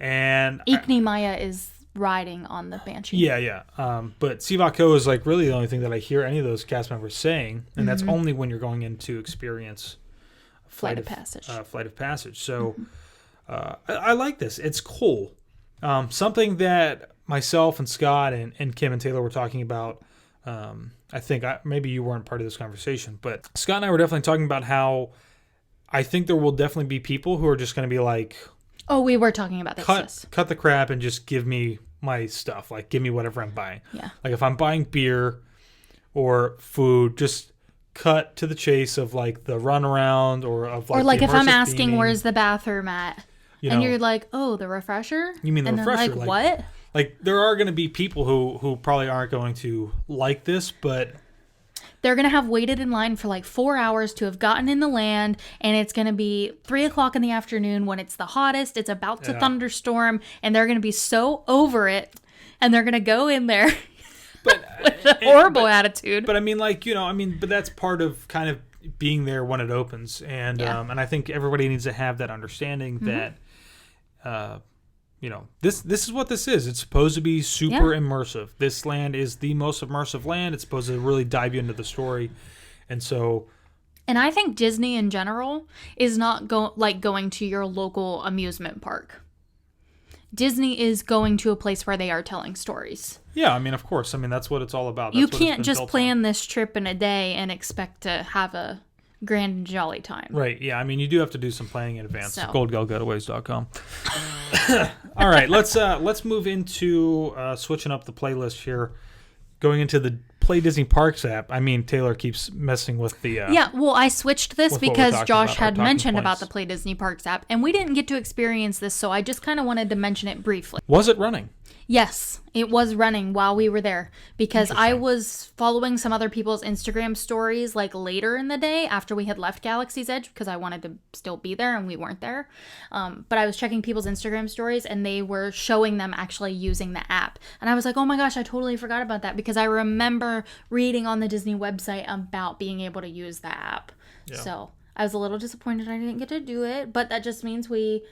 And Ikni Maya is riding on the Banshee. Yeah. But Sivako is like really the only thing that I hear any of those cast members saying, and that's only when you're going in to experience Flight of Passage. Flight of Passage. So I like this. It's cool. Something that myself and Scott and Kim and Taylor were talking about. I think maybe you weren't part of this conversation, but Scott and I were definitely talking about how I think there will definitely be people who are just going to be like, oh, we were talking about this. Cut the crap and just give me my stuff. Like, give me whatever I'm buying. Yeah. Like, if I'm buying beer or food, just cut to the chase of, like, the runaround or of, like, or, like, if I'm asking, theming. Where's the bathroom at? And you're like, oh, the refresher? You mean the refresher? And like, what? Like, there are going to be people who probably aren't going to like this, but they're going to have waited in line for like 4 hours to have gotten in the land, and it's going to be 3:00 in the afternoon when it's the hottest. It's about to thunderstorm, and they're going to be so over it, and they're going to go in there with a horrible attitude. But I mean, like, but that's part of kind of being there when it opens, and I think everybody needs to have that understanding that. This is what this is. It's supposed to be super immersive. This land is the most immersive land. It's supposed to really dive you into the story. And so... And I think Disney in general is not going to your local amusement park. Disney is going to a place where they are telling stories. Yeah, I mean, of course. I mean, that's what it's all about. That's you can't just plan this trip in a day and expect to have a grand and jolly time. Right, yeah. I mean, you do have to do some planning in advance. GoldGalGotaways.com. All right, let's move into switching up the playlist here. Going into the Play Disney Parks app. I mean, Taylor keeps messing with the... I switched this because Josh had mentioned about the Play Disney Parks app, and we didn't get to experience this, so I just kind of wanted to mention it briefly. Was it running? Yes, it was running while we were there because I was following some other people's Instagram stories like later in the day after we had left Galaxy's Edge because I wanted to still be there and we weren't there. But I was checking people's Instagram stories and they were showing them actually using the app. And I was like, oh my gosh, I totally forgot about that because I remember reading on the Disney website about being able to use the app. Yeah. So I was a little disappointed I didn't get to do it, but that just means we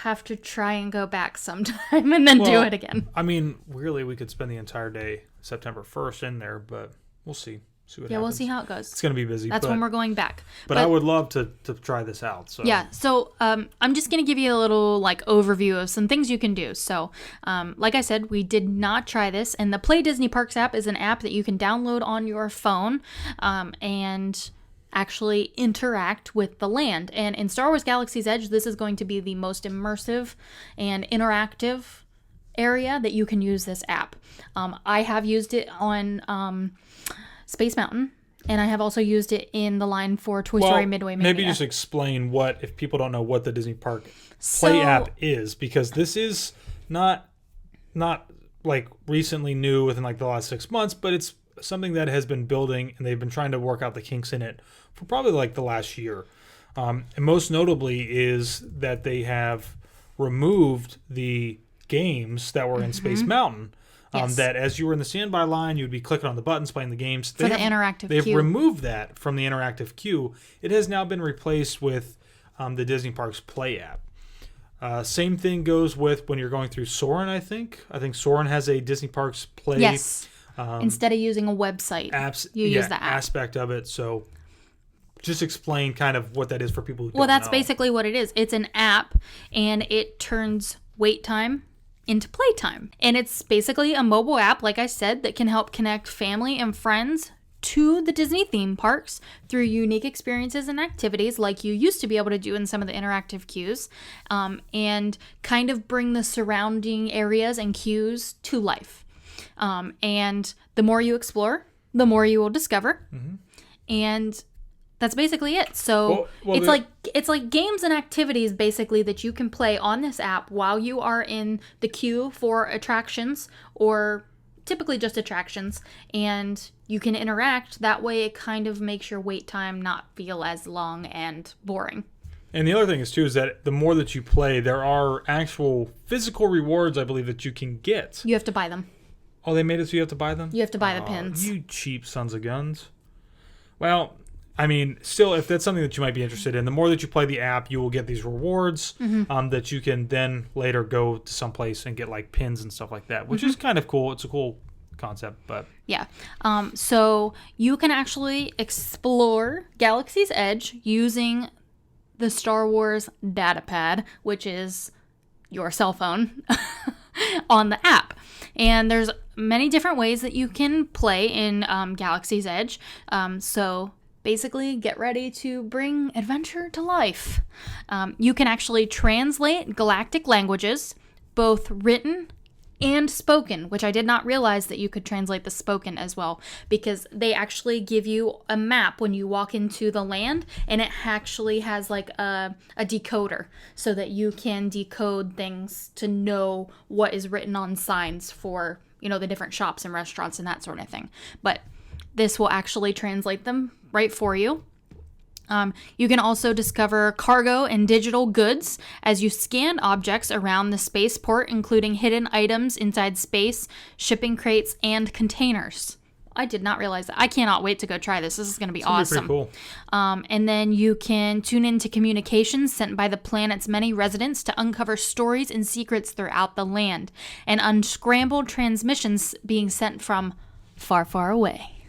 have to try and go back sometime and then do it again. I mean, really, we could spend the entire day September 1st in there, but we'll see. See what happens. We'll see how it goes. It's going to be busy. That's when we're going back. But I would love to try this out. So. Yeah, so I'm just going to give you a little overview of some things you can do. So like I said, we did not try this, and the Play Disney Parks app is an app that you can download on your phone and actually interact with the land. And in Star Wars Galaxy's Edge, this is going to be the most immersive and interactive area that you can use this app. I have used it on Space Mountain, and I have also used it in the line for Toy Story Midway Mania. Maybe just explain if people don't know what the Disney Park Play app is, because this is not like recently new within like the last 6 months, but it's something that has been building, and they've been trying to work out the kinks in it for probably like the last year. And most notably is that they have removed the games that were in Space Mountain. That as you were in the standby line, you would be clicking on the buttons, playing the games. For the interactive queue. They've removed that from the interactive queue. It has now been replaced with the Disney Parks Play app. Same thing goes with when you're going through Soarin', I think. I think Soarin' has a Disney Parks Play. Yes. Instead of using a website, you use the app. Aspect of it. So just explain kind of what that is for people who don't know. Well, that's basically what it is. It's an app, and it turns wait time into playtime. And it's basically a mobile app, like I said, that can help connect family and friends to the Disney theme parks through unique experiences and activities like you used to be able to do in some of the interactive queues, and kind of bring the surrounding areas and queues to life. And the more you explore, the more you will discover. And that's basically it. So it's like games and activities basically that you can play on this app while you are in the queue for attractions, or typically just attractions, and you can interact. That way it kind of makes your wait time not feel as long and boring. And the other thing is too is that the more that you play, there are actual physical rewards, I believe, that you can get. You have to buy them. Oh, they made it so you have to buy them? You have to buy the pins. You cheap sons of guns. Well, I mean, still, if that's something that you might be interested in, the more that you play the app, you will get these rewards that you can then later go to someplace and get like pins and stuff like that, which is kind of cool. It's a cool concept, but yeah. So you can actually explore Galaxy's Edge using the Star Wars data pad, which is your cell phone, on the app. And there's many different ways that you can play in Galaxy's Edge. So basically, get ready to bring adventure to life. You can actually translate galactic languages, both written and spoken, which I did not realize that you could translate the spoken as well, because they actually give you a map when you walk into the land, and it actually has like a decoder so that you can decode things to know what is written on signs for, the different shops and restaurants and that sort of thing. But this will actually translate them right for you. You can also discover cargo and digital goods as you scan objects around the spaceport, including hidden items inside space, shipping crates, and containers. I did not realize that. I cannot wait to go try this. This is going to be awesome. Pretty cool. And then you can tune into communications sent by the planet's many residents to uncover stories and secrets throughout the land, and unscrambled transmissions being sent from far, far away.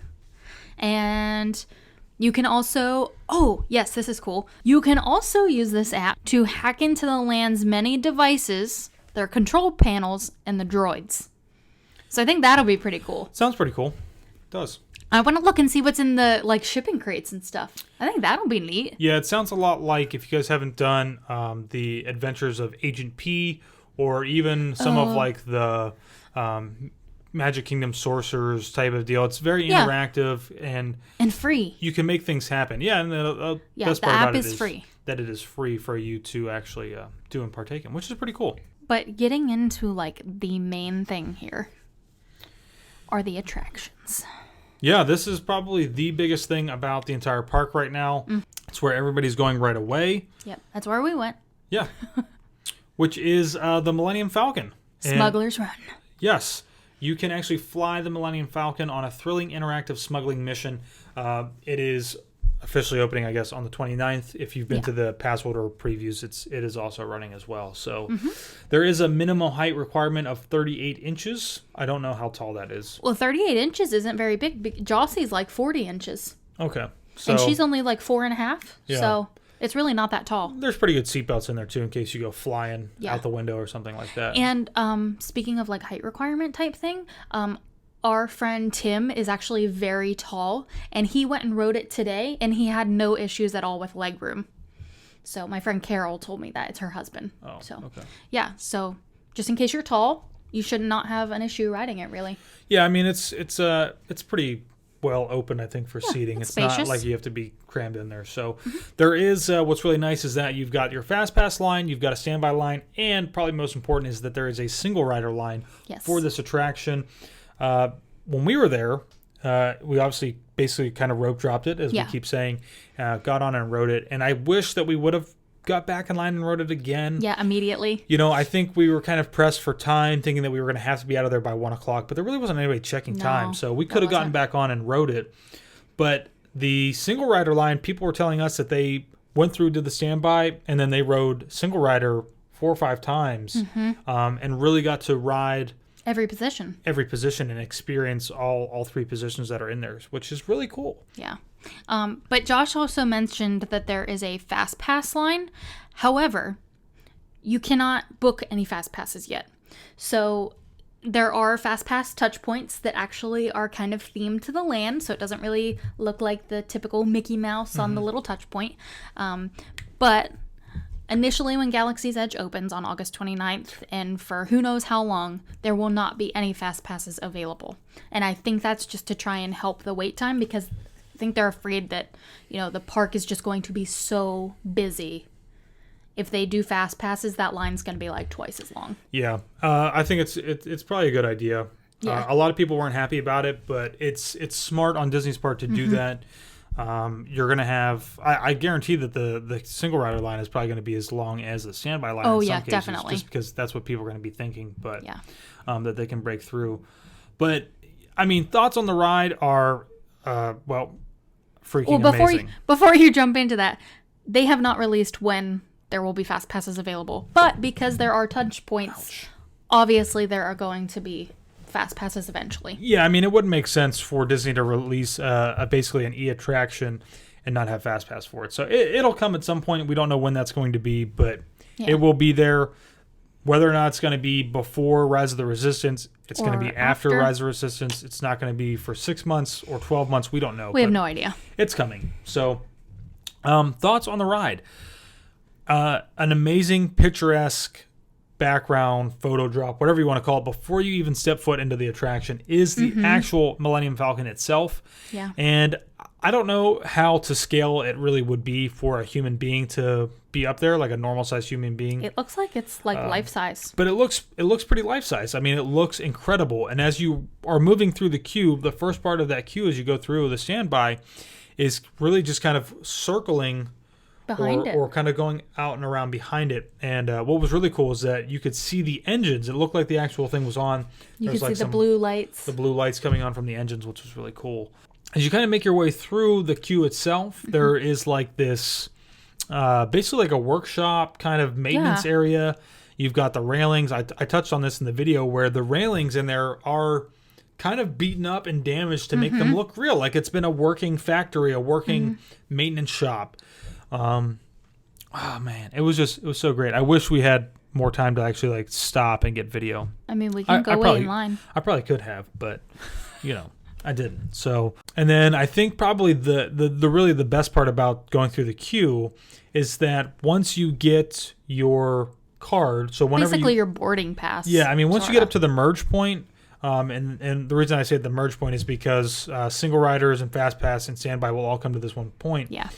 And you can also, oh, yes, this is cool. You can also use this app to hack into the land's many devices, their control panels, and the droids. So I think that'll be pretty cool. Sounds pretty cool. It does. I want to look and see what's in the shipping crates and stuff. I think that'll be neat. Yeah, it sounds a lot like, if you guys haven't done the Adventures of Agent P, or even some of the Magic Kingdom Sorcerers type of deal. It's very interactive and free. You can make things happen. Yeah, and the best the part app about it is free. That it is free for you to actually do and partake in, which is pretty cool. But getting into the main thing here are the attractions. Yeah, this is probably the biggest thing about the entire park right now. It's where everybody's going right away. Yep, that's where we went. Yeah, which is the Millennium Falcon. Smugglers Run. Yes. You can actually fly the Millennium Falcon on a thrilling interactive smuggling mission. It is officially opening, I guess, on the 29th. If you've been to the passholder previews, it is also running as well. So there is a minimal height requirement of 38 inches. I don't know how tall that is. Well, 38 inches isn't very big. Jossie's 40 inches. Okay. So, and she's only 4.5. Yeah. So it's really not that tall. There's pretty good seatbelts in there, too, in case you go flying out the window or something like that. And speaking of height requirement type thing, our friend Tim is actually very tall, and he went and rode it today, and he had no issues at all with leg room. So my friend Carol told me that. It's her husband. Oh, so, okay. Yeah, so just in case you're tall, you should not have an issue riding it, really. Yeah, I mean, it's pretty well open, I think, for seating. It's spacious. Not like you have to be crammed in there. So there is, what's really nice is that you've got your fast pass line, you've got a standby line, and probably most important is that there is a single rider line for this attraction. When we were there, we obviously basically kind of rope dropped it, as we keep saying, got on and rode it. And I wish that we would have got back in line and rode it again. Yeah, immediately. I think we were kind of pressed for time, thinking that we were going to have to be out of there by 1 o'clock, but there really wasn't anybody checking time. So we could have gotten back on and rode it. But the single rider line, people were telling us that they went through, did the standby, and then they rode single rider 4 or 5 times and really got to ride every position and experience all 3 positions that are in there, which is really cool. Yeah. But Josh also mentioned that there is a fast pass line. However, you cannot book any fast passes yet. So there are fast pass touch points that actually are kind of themed to the land, so it doesn't really look like the typical Mickey Mouse on the little touch point. But initially, when Galaxies Edge opens on August 29th, and for who knows how long, there will not be any fast passes available. And I think that's just to try and help the wait time, because I think they're afraid that, the park is just going to be so busy. If they do fast passes, that line's going to be twice as long. Yeah, I think it's probably a good idea. Yeah. A lot of people weren't happy about it, but it's smart on Disney's part to do that. You're going to have, I guarantee that the single rider line is probably going to be as long as the standby line in some cases, definitely. just because that's what people are going to be thinking, but that they can break through. But, I mean, thoughts on the ride are, freaking amazing. Before you jump into that, they have not released when there will be fast passes available, but because there are touch points, obviously there are going to be fast passes eventually. Yeah, I mean, it wouldn't make sense for Disney to release basically an e-attraction and not have fast pass for it. So it'll come at some point. We don't know when that's going to be, but it will be there. Whether or not it's going to be before Rise of the Resistance, it's going to be after Rise of the Resistance. It's not going to be for 6 months or 12 months. We don't know. We have no idea. It's coming. So thoughts on the ride. An amazing, picturesque background photo drop, whatever you want to call it, before you even step foot into the attraction is the actual Millennium Falcon itself. Yeah. And I don't know how to scale it really would be for a human being to be up there like a normal sized human being. It looks like it's like life size. But it looks pretty life size. I mean, it looks incredible. And as you are moving through the queue, the first part of that queue as you go through the standby is really just kind of circling Behind it. Or kind of going out and around behind it. And what was really cool is that you could see the engines. It looked like the actual thing was on. You could see the blue lights. The blue lights coming on from the engines, which was really cool. As you kind of make your way through the queue itself, there is like this, basically like a workshop kind of maintenance area. You've got the railings. I touched on this in the video where the railings in there are kind of beaten up and damaged to make them look real. Like it's been a working factory, a working maintenance shop. Oh man, it was so great. I wish we had more time to actually like stop and get video. I mean, we can go wait in line. I probably could have, but I didn't. So, and then I think probably the really the best part about going through the queue is that once you get your card, so whenever basically your boarding pass. Yeah, I mean, once you get up to the merge point, and the reason I say the merge point is because single riders and fast pass and standby will all come to this one point. Yeah.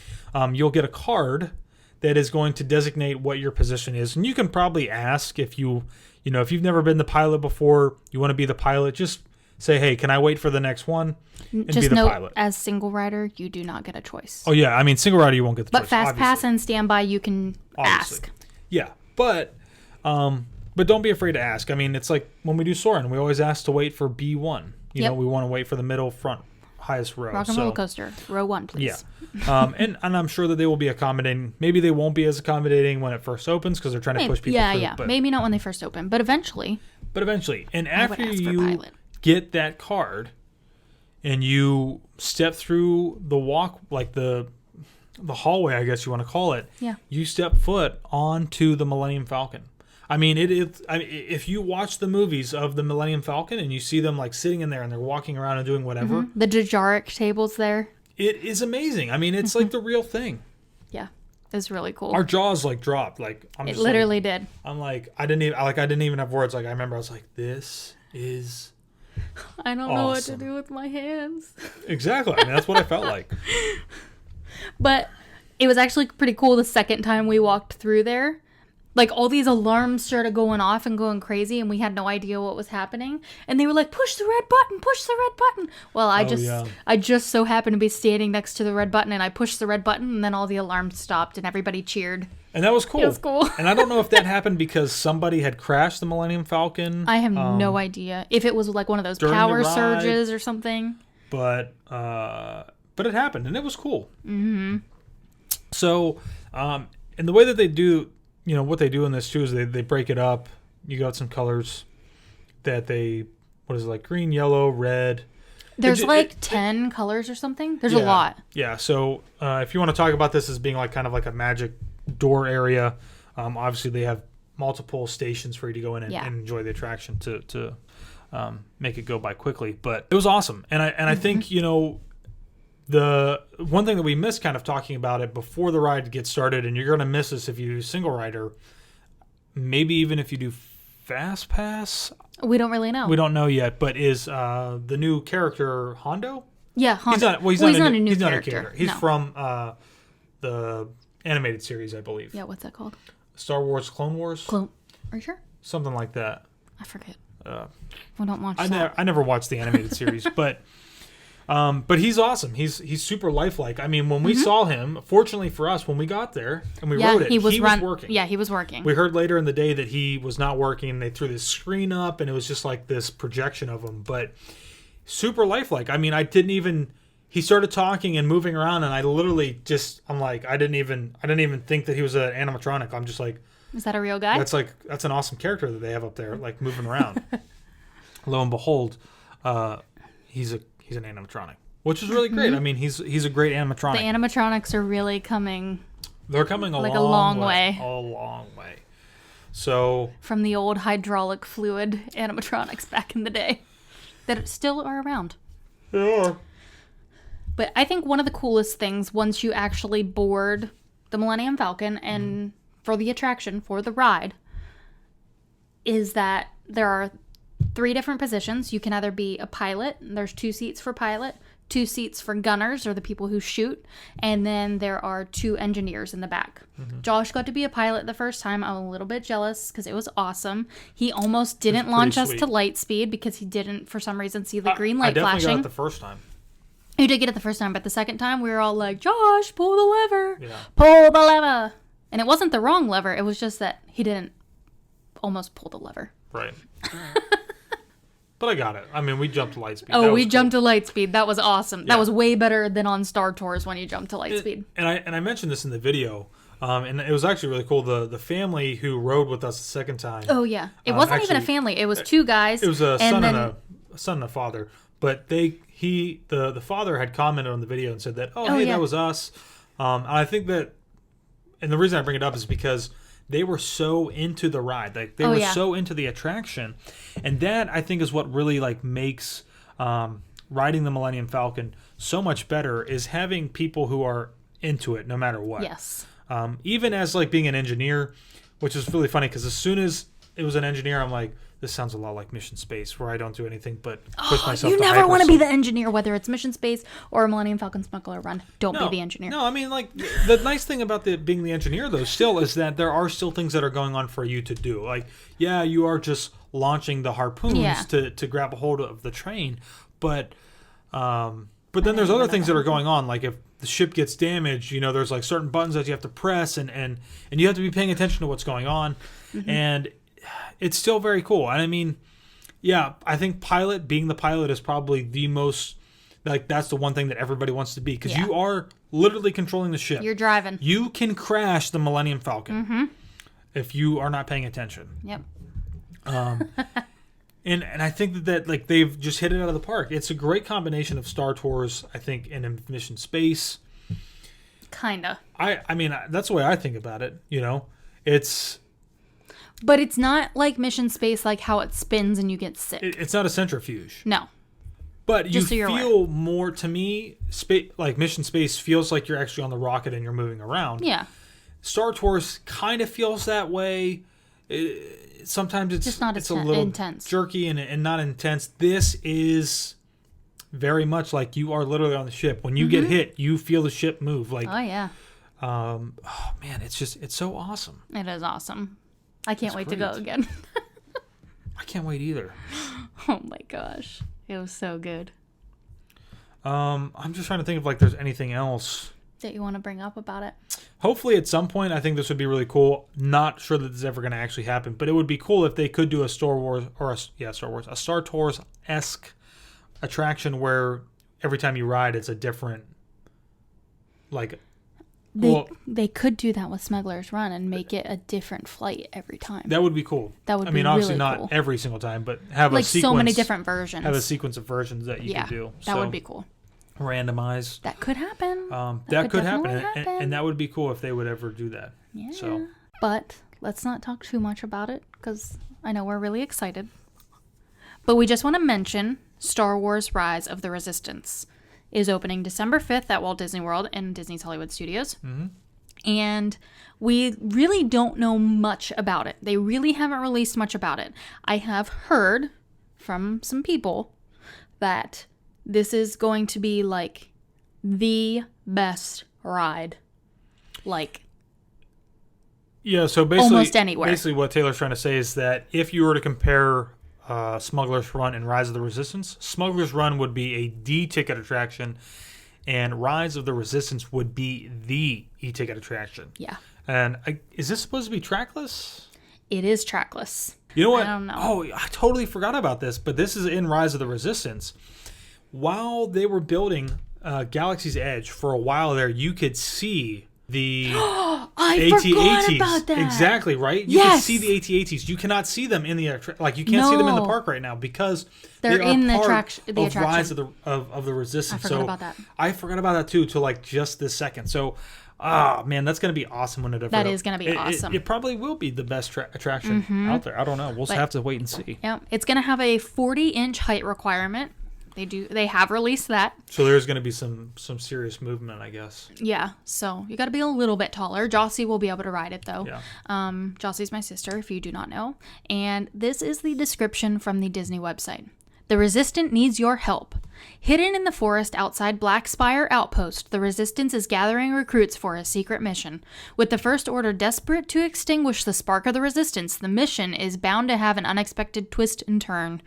You'll get a card that is going to designate what your position is. And you can probably ask if if you've never been the pilot before, you want to be the pilot, just say, hey, can I wait for the next one and just be the note, pilot? As single rider, you do not get a choice. Oh, yeah. I mean, single rider, you won't get the choice. But fast obviously. pass and standby, you can ask. Yeah. But don't be afraid to ask. I mean, it's like when we do Soarin', we always ask to wait for B1. We want to wait for the middle front highest row. Rock and roller coaster, row 1, please. Yeah. And I'm sure that they will be accommodating. Maybe they won't be as accommodating when it first opens because they're trying to push people through. Yeah. Maybe not when they first open, but eventually. And after you get that card and you step through the walk, like the hallway, I guess you want to call it. Yeah. You step foot onto the Millennium Falcon. I mean, if you watch the movies of the Millennium Falcon and you see them like sitting in there and they're walking around and doing whatever. The Dejaric tables there. It is amazing. I mean, it's like the real thing. Yeah. It's really cool. Our jaws like dropped. Like it literally did. I'm like, I didn't even have words. Like I remember I was like, this is I don't know what to do with my hands. Exactly. I mean, that's what I felt like. But it was actually pretty cool the second time we walked through there. Like, all these alarms started going off and going crazy, and we had no idea what was happening. And they were like, push the red button, push the red button. Well, I just so happened to be standing next to the red button, and I pushed the red button, and then all the alarms stopped, and everybody cheered. And that was cool. It was cool. And I don't know if that happened because somebody had crashed the Millennium Falcon. I have no idea. If it was like one of those power surges or something. But it happened, and it was cool. Mm-hmm. So, and the way that they do... what they do in this too is they break it up. You got some colors that like green, yellow, red. There's 10 colors or something. There's a lot. Yeah. So if you want to talk about this as being like kind of like a magic door area, obviously they have multiple stations for you to go in and enjoy the attraction to make it go by quickly. But it was awesome. And I think, the one thing that we missed kind of talking about it before the ride gets started, and you're going to miss this if you do single rider, maybe even if you do fast pass. We don't really know. We don't know yet, but is the new character Hondo? Yeah, Hondo. He's not a new character. He's from the animated series, I believe. Yeah, what's that called? Star Wars Clone Wars? Are you sure? Something like that. I forget. We don't watch I never watched the animated series, but he's awesome. He's super lifelike. I mean, when we saw him, fortunately for us, when we got there and we rode it, he was working. Yeah, he was working. We heard later in the day that he was not working. They threw this screen up, and it was just like this projection of him. But super lifelike. I mean, he started talking and moving around, and I literally I'm like, I didn't even think that he was an animatronic. I'm just like, is that a real guy? That's an awesome character that they have up there, like moving around. Lo and behold, he's an animatronic, which is really great. I mean, he's a great animatronic. The animatronics are really coming. They're coming a long way. A long way. So from the old hydraulic fluid animatronics back in the day that still are around. They are. But I think one of the coolest things once you actually board the Millennium Falcon and for the attraction, for the ride, is that there are 3 different positions. You can either be a pilot, and there's 2 seats for pilot, 2 seats for gunners, or the people who shoot, and then there are 2 engineers in the back. Josh got to be a pilot the first time. I'm a little bit jealous because it was awesome. He almost didn't launch us to light speed because he didn't, for some reason, see the green light flashing. I definitely got it the first time. You did get it the first time, but the second time we were all like, Josh, pull the lever. Yeah. Pull the lever. And it wasn't the wrong lever. It was just that he didn't almost pull the lever. Right. But I got it. I mean, we jumped to light speed. Oh, we jumped to light speed. That was awesome. Yeah. That was way better than on Star Tours when you jumped to light speed. And I mentioned this in the video, and it was actually really cool. The family who rode with us the second time. Oh yeah, it wasn't even a family. It was 2 guys. It was a son and a father. But the father had commented on the video and said that, that was us. And I think that, and the reason I bring it up is because they were so into the ride. Like they were so into the attraction. And that, I think, is what really like makes riding the Millennium Falcon so much better, is having people who are into it no matter what. Yes. Even as like being an engineer, which is really funny because as soon as it was an engineer, I'm like, this sounds a lot like Mission Space, where I don't do anything but push myself. You never want to be the engineer, whether it's Mission Space or Millennium Falcon Smuggler Run. Don't be the engineer. No, I mean, like, the nice thing about being the engineer, though, still, is that there are still things that are going on for you to do. Like, yeah, you are just launching the harpoons to grab a hold of the train, but then there's other things that are going on. Like, if the ship gets damaged, there's like certain buttons that you have to press, and you have to be paying attention to what's going on, and it's still very cool. And I mean, yeah, I think being the pilot is probably the most, like, that's the one thing that everybody wants to be, because you are literally controlling the ship. You're driving. You can crash the Millennium Falcon if you are not paying attention. Yep. And I think that like they've just hit it out of the park. It's a great combination of Star Tours, I think, and Mission Space. Kinda. I mean, that's the way I think about it. It's. But it's not like Mission Space, like how it spins and you get sick. It's not a centrifuge. No. But you feel more, to me, like Mission Space feels like you're actually on the rocket and you're moving around. Yeah. Star Tours kind of feels that way. Sometimes it's just not, it's a little intense, jerky and not intense. This is very much like you are literally on the ship. When you get hit, you feel the ship move. Like, oh yeah. Oh man, it's so awesome. It is awesome. I can't wait to go again. I can't wait either. Oh my gosh. It was so good. I'm just trying to think if like there's anything else that you want to bring up about it. Hopefully at some point, I think this would be really cool. Not sure that this is ever going to actually happen, but it would be cool if they could do a Star Wars or a Star Tours-esque attraction where every time you ride, it's a different, like. They could do that with Smugglers Run and make it a different flight every time. That would be cool. That would be really obviously cool. Not every single time, but have like a sequence. So many different versions. Have a sequence of versions that you could do. That would be cool. Randomized. That could happen. That could happen. And that would be cool if they would ever do that. Yeah. So. But let's not talk too much about it because I know we're really excited. But we just want to mention Star Wars Rise of the Resistance is opening December 5th at Walt Disney World and Disney's Hollywood Studios. Mm-hmm. And we really don't know much about it. They really haven't released much about it. I have heard from some people that this is going to be like the best ride. Like, yeah, so basically almost anywhere. Basically what Taylor's trying to say is that if you were to compare Smugglers Run and Rise of the Resistance, Smugglers Run would be a D-ticket attraction, and Rise of the Resistance would be the E-ticket attraction. Yeah. And is this supposed to be trackless? It is trackless. You know what? I don't know. Oh, I totally forgot about this, but this is in Rise of the Resistance. While they were building Galaxy's Edge for a while there, you could see the I forgot about that. Exactly, right? You can see the AT-ATs. You cannot see them in the you can't see them in the park right now because they're in the attraction. Rise of the Resistance. I forgot about that. I forgot about that too till like just this second. So, man, that's gonna be awesome when it ever. That is gonna be awesome. It probably will be the best attraction out there. I don't know. We'll have to wait and see. Yeah, it's gonna have a 40-inch height requirement. They have released that. So there's going to be some serious movement, I guess. Yeah, so you got to be a little bit taller. Jossie will be able to ride it, though. Yeah. Jossie's my sister, if you do not know. And this is the description from the Disney website. The Resistance needs your help. Hidden in the forest outside Black Spire Outpost, the Resistance is gathering recruits for a secret mission. With the First Order desperate to extinguish the spark of the Resistance, the mission is bound to have an unexpected twist and turn.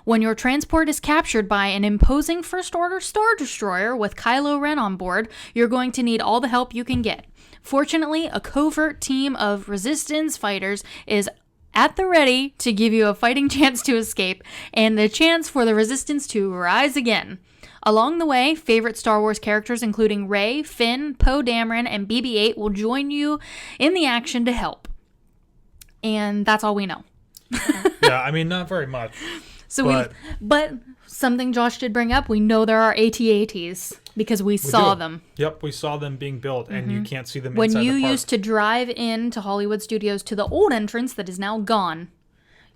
When your transport is captured by an imposing First Order Star Destroyer with Kylo Ren on board, you're going to need all the help you can get. Fortunately, a covert team of Resistance fighters is at the ready to give you a fighting chance to escape and the chance for the Resistance to rise again. Along the way, favorite Star Wars characters including Rey, Finn, Poe Dameron, and BB-8 will join you in the action to help. And that's all we know. Yeah, I mean, not very much. But something Josh did bring up, we know there are AT-ATs because we saw them. Yep, we saw them being built, and you can't see them when inside the park. you used to drive into Hollywood Studios to the old entrance that is now gone,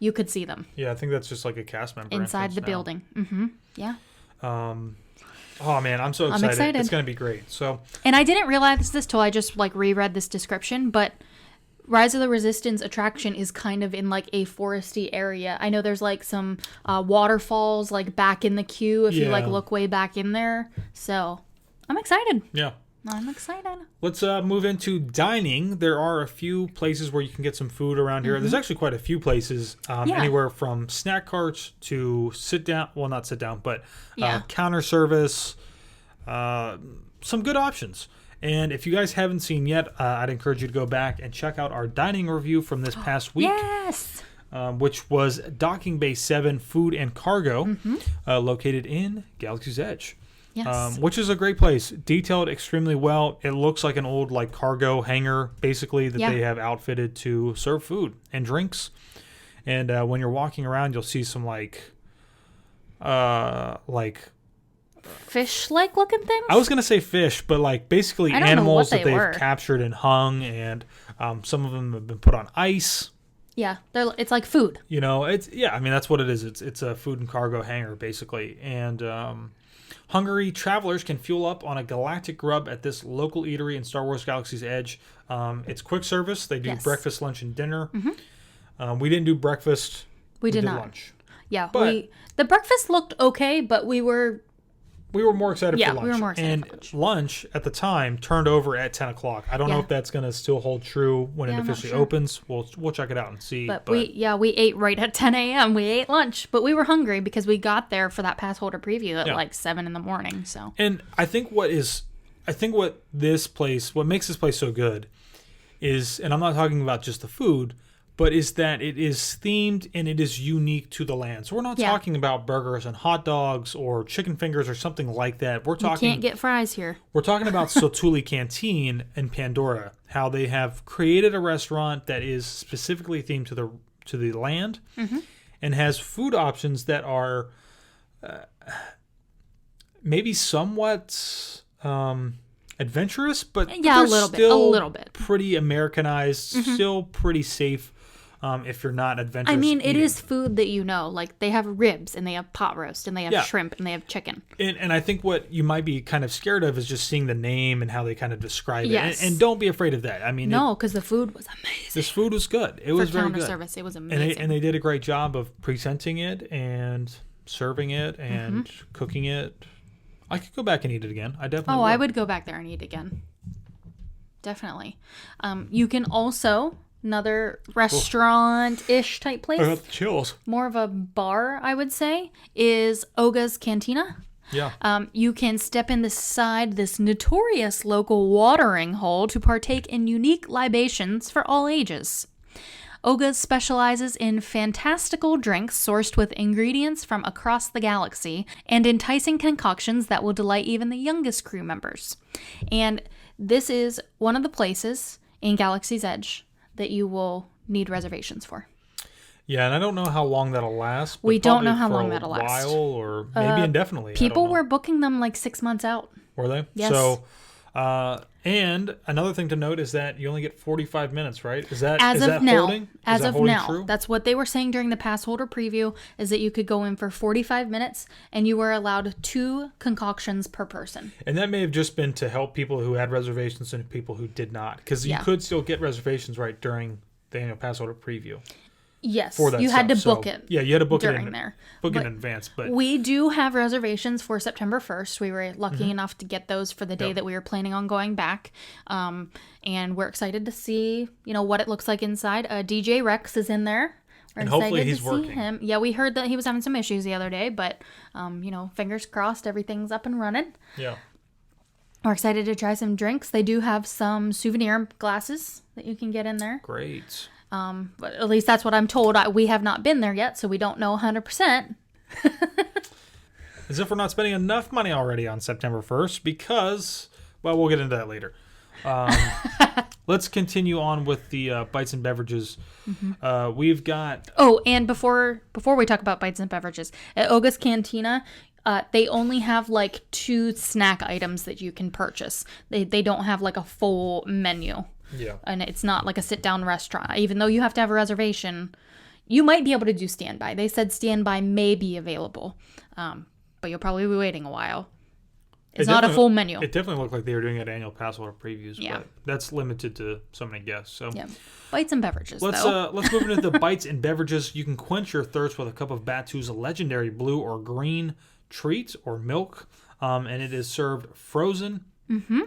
you could see them. Yeah, I think that's just like a cast member inside the now. building. Mm-hmm. Yeah. Oh man, I'm so excited. I'm excited. It's gonna be great. So, and I didn't realize this till I just reread this description, but Rise of the Resistance attraction is kind of in a foresty area. I know there's some waterfalls back in the queue if you look way back in there. So I'm excited. Yeah. I'm excited. Let's move into dining. There are a few places where you can get some food around here. There's actually quite a few places, anywhere from snack carts to sit down. Well, not sit down, but counter service. Some good options. And if you guys haven't seen yet, I'd encourage you to go back and check out our dining review from this past week. Yes! Which was Docking Bay 7 Food and Cargo, located in Galaxies Edge. Yes. Which is a great place. Detailed extremely well. It looks like an old cargo hangar, basically, that they have outfitted to serve food and drinks. And when you're walking around, you'll see some fish-like looking things? I was going to say fish, but basically animals that they've captured and hung, and some of them have been put on ice. Yeah, it's like food. That's what it is. It's a food and cargo hangar, basically. And hungry travelers can fuel up on a galactic grub at this local eatery in Star Wars Galaxy's Edge. It's quick service. They do breakfast, lunch, and dinner. We didn't do breakfast. We did not. Lunch. Yeah, but the breakfast looked okay, but we were more excited for lunch. We were more excited for lunch. Lunch at the time turned over at 10 o'clock. I don't know if that's going to still hold true when it officially opens. We'll check it out and see. But we ate right at 10 a.m. We ate lunch, but we were hungry because we got there for that pass holder preview at 7 in the morning. So. And I think what makes this place so good is, and I'm not talking about just the food, but is that it is themed and it is unique to the land. So we're not talking about burgers and hot dogs or chicken fingers or something like that. You can't get fries here. We're talking about Sotuli Canteen in Pandora, how they have created a restaurant that is specifically themed to the land and has food options that are maybe somewhat adventurous, but a little bit pretty Americanized, still pretty safe. If you're not adventurous. I mean, it is food that they have ribs and they have pot roast and they have shrimp and they have chicken. And I think what you might be kind of scared of is just seeing the name and how they kind of describe it. And don't be afraid of that. I mean, because the food was amazing. This food was good. It was very good. Service, it was amazing. And they did a great job of presenting it and serving it and cooking it. I could go back and eat it again. I definitely would. I would go back there and eat again. Definitely. You can also... Another restaurant-ish type place. I got the chills. More of a bar, I would say, is Oga's Cantina. Yeah. You can step inside this notorious local watering hole to partake in unique libations for all ages. Oga's specializes in fantastical drinks sourced with ingredients from across the galaxy and enticing concoctions that will delight even the youngest crew members. And this is one of the places in Galaxy's Edge that you will need reservations for. Yeah, and I don't know how long that'll last. We don't know how long that'll last. A while or maybe indefinitely. People were booking them 6 months out. Were they? Yes. So And another thing to note is that you only get 45 minutes, right? Is that As is of that now, holding? as Is that of holding now, true? that's what they were saying during the pass holder preview, is that you could go in for 45 minutes and you were allowed 2 concoctions per person. And that may have just been to help people who had reservations and people who did not, because you could still get reservations right during the annual pass holder preview. Yes, For that you had to stuff. book it. Yeah, you had to book during it there. Book it in advance, but we do have reservations for September 1st. We were lucky enough to get those for the day that we were planning on going back. And we're excited to see, what it looks like inside. DJ Rex is in there. We're and excited hopefully he's to see working. him. Yeah, we heard that he was having some issues the other day, but fingers crossed everything's up and running. Yeah. We're excited to try some drinks. They do have some souvenir glasses that you can get in there. Great. But at least that's what I'm told. We have not been there yet, so we don't know 100%. As if we're not spending enough money already on September 1st because, well, we'll get into that later. Let's continue on with the bites and beverages. We've got... Oh, and before we talk about bites and beverages, at Oga's Cantina, they only have 2 snack items that you can purchase. They don't have a full menu. Yeah. And it's not like a sit-down restaurant. Even though you have to have a reservation, you might be able to do standby. They said standby may be available, but you'll probably be waiting a while. It's not a full menu. It definitely looked like they were doing it annual pass holder previews, Yeah. but that's limited to so many guests. So Yeah. Bites and beverages, let's though. let's move into the bites and beverages. You can quench your thirst with a cup of Batu's legendary blue or green treat or milk, and it is served frozen. Mm-hmm.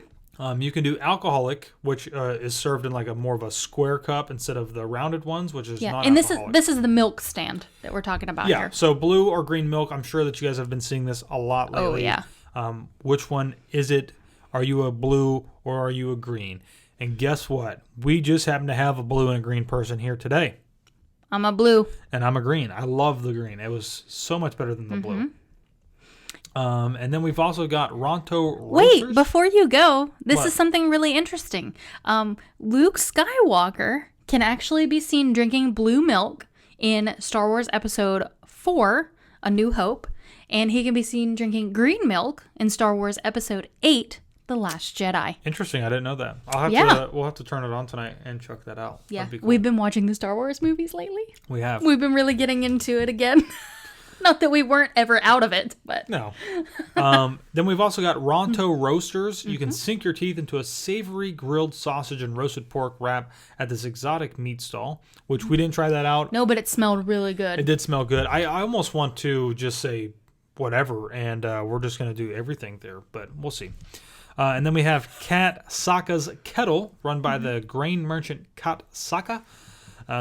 You can do alcoholic, which is served in a more of a square cup instead of the rounded ones, which is not and alcoholic. this is the milk stand that we're talking about here. So blue or green milk. I'm sure that you guys have been seeing this a lot lately. Oh, yeah. Which one is it? Are you a blue or are you a green? And guess what? We just happen to have a blue and a green person here today. I'm a blue. And I'm a green. I love the green. It was so much better than the blue. And then we've also got Ronto Roasters. Wait, before you go, this What? is something really interesting. Luke Skywalker can actually be seen drinking blue milk in Star Wars Episode 4, A New Hope, and he can be seen drinking green milk in Star Wars Episode 8, The Last Jedi. Interesting. I didn't know that. I'll have Yeah. to. We'll have to turn it on tonight and check that out. Yeah, That'd be cool. we've been watching the Star Wars movies lately. We have. We've been really getting into it again. Not that we weren't ever out of it, but... No. Then we've also got Ronto Roasters. You can sink your teeth into a savory grilled sausage and roasted pork wrap at this exotic meat stall, which we didn't try that out. No, but it smelled really good. It did smell good. I almost want to just say whatever, and we're just going to do everything there, but we'll see. And then we have Kat Saka's Kettle, run by the grain merchant Kat Saka.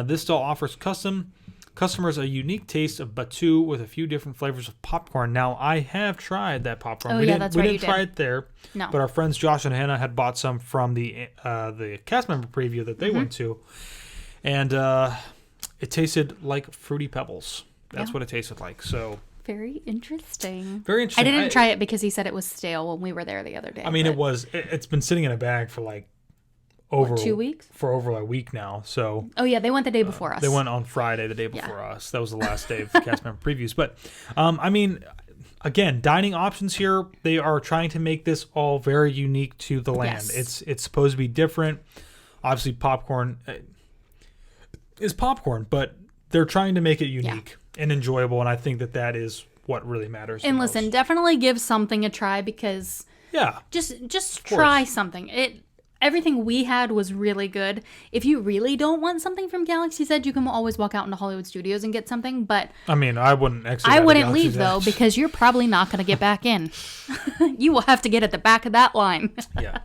This stall offers customers a unique taste of Batu with a few different flavors of popcorn. Now, I have tried that popcorn. Oh, we yeah, didn't, that's we right, didn't you try did. it there. No. But our friends Josh and Hannah had bought some from the cast member preview that they went to. And it tasted like Fruity Pebbles. That's what it tasted like. So Very interesting. very interesting. I didn't try it because he said it was stale when we were there the other day. I mean, but- it's been sitting in a bag for over 2 weeks? For over a week now. So Oh, yeah, they went the day before us. they went on Friday, the day before us. That was the last day of cast member previews. But I mean, again, dining options here. They are trying to make this all very unique to the land. Yes. It's supposed to be different. Obviously, popcorn is popcorn, but they're trying to make it unique and enjoyable. And I think that is what really matters. And the listen, most. definitely give something a try because Yeah. just try something. Everything we had was really good. If you really don't want something from Galaxy's Edge, you can always walk out into Hollywood Studios and get something. But I mean, I wouldn't exit. I out of wouldn't leave, Galaxy's though, Edge. because you're probably not going to get back in. You will have to get at the back of that line. Yeah.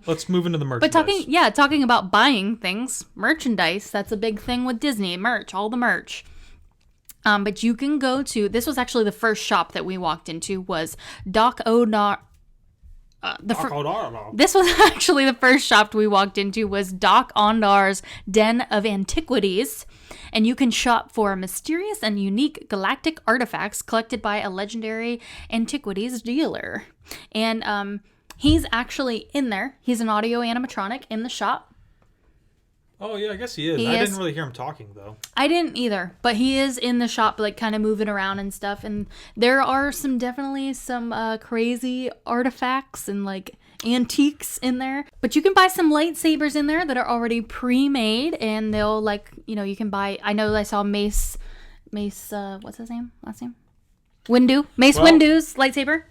Let's move into the merchandise. But talking about buying things, merchandise, that's a big thing with Disney. Merch, all the merch. But you can go to, this was actually the first shop that we walked into, was Doc O'Nar. This was actually the first shop we walked into was Doc Ondar's Den of Antiquities, and you can shop for mysterious and unique galactic artifacts collected by a legendary antiquities dealer. And he's actually in there. He's an audio animatronic in the shop. Oh, yeah, I guess he is. He I is. didn't really hear him talking, though. I didn't either, but he is in the shop, kind of moving around and stuff. And there are definitely some crazy artifacts and antiques in there. But you can buy some lightsabers in there that are already pre-made, and they'll you can buy. I know I saw Mace. What's his name? Last name? Windu. Windu's lightsaber.